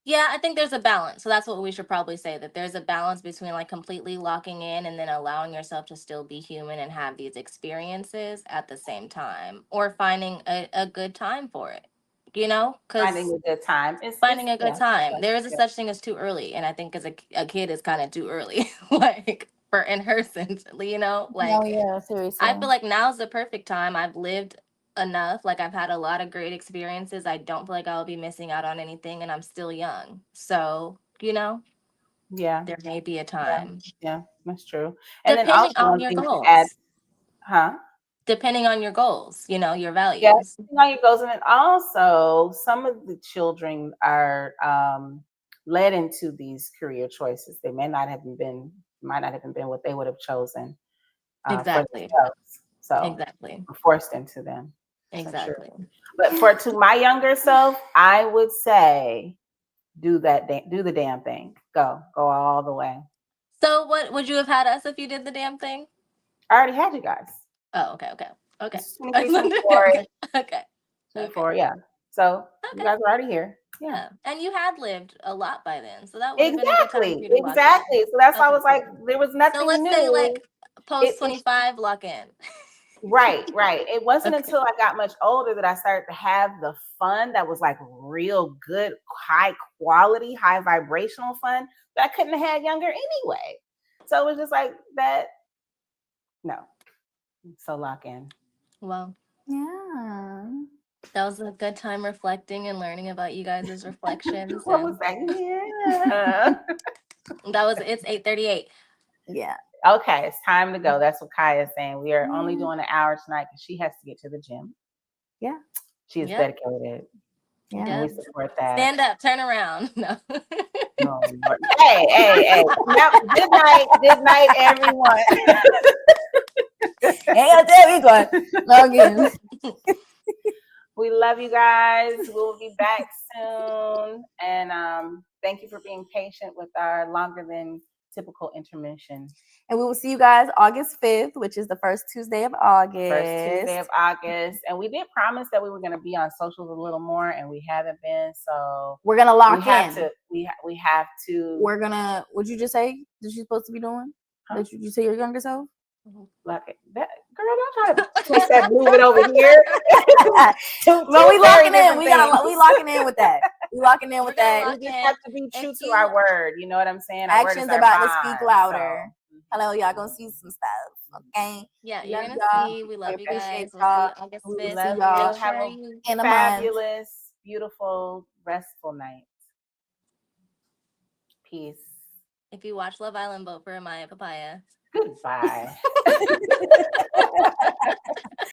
[SPEAKER 1] Yeah, I think there's a balance. So that's what we should probably say, that there's a balance between like completely locking in and then allowing yourself to still be human and have these experiences at the same time, or finding a good time for it, you know?
[SPEAKER 3] Finding
[SPEAKER 1] Because
[SPEAKER 3] a good time. It's
[SPEAKER 1] finding a good
[SPEAKER 3] yeah,
[SPEAKER 1] time,
[SPEAKER 3] yeah,
[SPEAKER 1] there is a
[SPEAKER 3] yeah.
[SPEAKER 1] such thing as too early. And I think as a kid is kind of too early, like for in her sense, you know?
[SPEAKER 2] no,
[SPEAKER 1] Like
[SPEAKER 2] yeah,
[SPEAKER 1] I
[SPEAKER 2] seriously.
[SPEAKER 1] feel like now's the perfect time. I've lived enough. Like I've had a lot of great experiences. I don't feel like I'll be missing out on anything, and I'm still young. So,
[SPEAKER 3] Yeah,
[SPEAKER 1] there may be a
[SPEAKER 3] yeah,
[SPEAKER 1] time.
[SPEAKER 3] yeah, that's true. And then
[SPEAKER 1] Depending
[SPEAKER 3] also
[SPEAKER 1] on
[SPEAKER 3] one
[SPEAKER 1] your
[SPEAKER 3] thing to add,
[SPEAKER 1] goals.
[SPEAKER 3] huh?
[SPEAKER 1] Depending on your goals, your
[SPEAKER 3] Yeah,
[SPEAKER 1] values.
[SPEAKER 3] how it goes, and then also some of the children are led into these career choices. They might not have been what they would have chosen for
[SPEAKER 1] Exactly.
[SPEAKER 3] themselves. So
[SPEAKER 1] Exactly.
[SPEAKER 3] forced into them. So true.
[SPEAKER 1] Exactly.
[SPEAKER 3] But to my younger self, I would say do the damn thing. Go all the way.
[SPEAKER 1] So what would you have had us if you did the damn thing?
[SPEAKER 3] I already had you guys.
[SPEAKER 1] Oh, okay, okay. Okay.
[SPEAKER 3] It's 23, 24,
[SPEAKER 1] Okay. Okay. Okay.
[SPEAKER 3] 24, yeah. So you
[SPEAKER 1] Okay.
[SPEAKER 3] guys are already here.
[SPEAKER 1] Yeah. And you had lived a lot by then. So that would have been a good time for you to lock in.
[SPEAKER 3] Exactly. So that's why I
[SPEAKER 1] Okay,
[SPEAKER 3] was like,
[SPEAKER 1] cool.
[SPEAKER 3] there was
[SPEAKER 1] So
[SPEAKER 3] nothing
[SPEAKER 1] let's say
[SPEAKER 3] new.
[SPEAKER 1] like post
[SPEAKER 3] It
[SPEAKER 1] 25, lock in.
[SPEAKER 3] Right. It wasn't
[SPEAKER 1] Okay.
[SPEAKER 3] until I got much older that I started to have the fun that was like real good, high quality, high vibrational fun that I couldn't have had younger anyway. So it was just like that. No. So lock in.
[SPEAKER 1] Well,
[SPEAKER 2] Yeah.
[SPEAKER 1] that was a good time reflecting and learning about you guys' reflections.
[SPEAKER 3] What was
[SPEAKER 1] And
[SPEAKER 3] that? Yeah.
[SPEAKER 1] it's 8:38.
[SPEAKER 2] Yeah.
[SPEAKER 3] Okay, it's time to go. That's what Kaya is saying. We are only
[SPEAKER 2] Yeah.
[SPEAKER 3] doing an hour tonight because she has to get to the gym.
[SPEAKER 2] Yeah.
[SPEAKER 3] She is
[SPEAKER 1] Yep.
[SPEAKER 3] dedicated, and
[SPEAKER 2] Yeah.
[SPEAKER 3] we
[SPEAKER 1] Yep.
[SPEAKER 3] support that.
[SPEAKER 1] Stand up, turn around. No.
[SPEAKER 3] Oh, Lord. Hey. Now, good night, everyone.
[SPEAKER 2] Ain't there we go. Log in.
[SPEAKER 3] We love you guys. We'll be back soon, and thank you for being patient with our longer than typical intermission.
[SPEAKER 2] And we will see you guys August 5th, which is the first Tuesday of August.
[SPEAKER 3] First Tuesday of August. And we did promise that we were going to be on socials a little more, and we haven't been. So
[SPEAKER 2] we're gonna lock
[SPEAKER 3] we have
[SPEAKER 2] in.
[SPEAKER 3] to. We have to.
[SPEAKER 2] We're gonna. What'd you just say? That you supposed to be doing?
[SPEAKER 3] Huh?
[SPEAKER 2] That you say your younger self?
[SPEAKER 3] Like that, girl. Don't try to twist that, move it over here.
[SPEAKER 2] But we locking in. We locking in with that. We locking in with that.
[SPEAKER 3] We just have to be true to our word. You know what I'm saying? Our
[SPEAKER 2] Actions
[SPEAKER 3] word is
[SPEAKER 2] about
[SPEAKER 3] our
[SPEAKER 2] to speak
[SPEAKER 3] bond,
[SPEAKER 2] louder.
[SPEAKER 3] So.
[SPEAKER 2] Hello, y'all gonna see some stuff. Okay.
[SPEAKER 1] Yeah,
[SPEAKER 2] We
[SPEAKER 1] you're
[SPEAKER 2] love
[SPEAKER 1] gonna
[SPEAKER 2] y'all.
[SPEAKER 1] see. We
[SPEAKER 2] We
[SPEAKER 1] love you
[SPEAKER 2] appreciate
[SPEAKER 1] guys. We'll see
[SPEAKER 2] y'all.
[SPEAKER 1] you August
[SPEAKER 2] We will
[SPEAKER 1] 5th.
[SPEAKER 2] see
[SPEAKER 3] Love
[SPEAKER 2] y'all
[SPEAKER 3] you.
[SPEAKER 1] Make
[SPEAKER 3] Have
[SPEAKER 1] sure
[SPEAKER 3] a
[SPEAKER 1] you
[SPEAKER 2] in a month.
[SPEAKER 3] fabulous, beautiful, restful night. Peace.
[SPEAKER 1] if you watch Love Island, vote for Amaya Papaya.
[SPEAKER 3] Goodbye.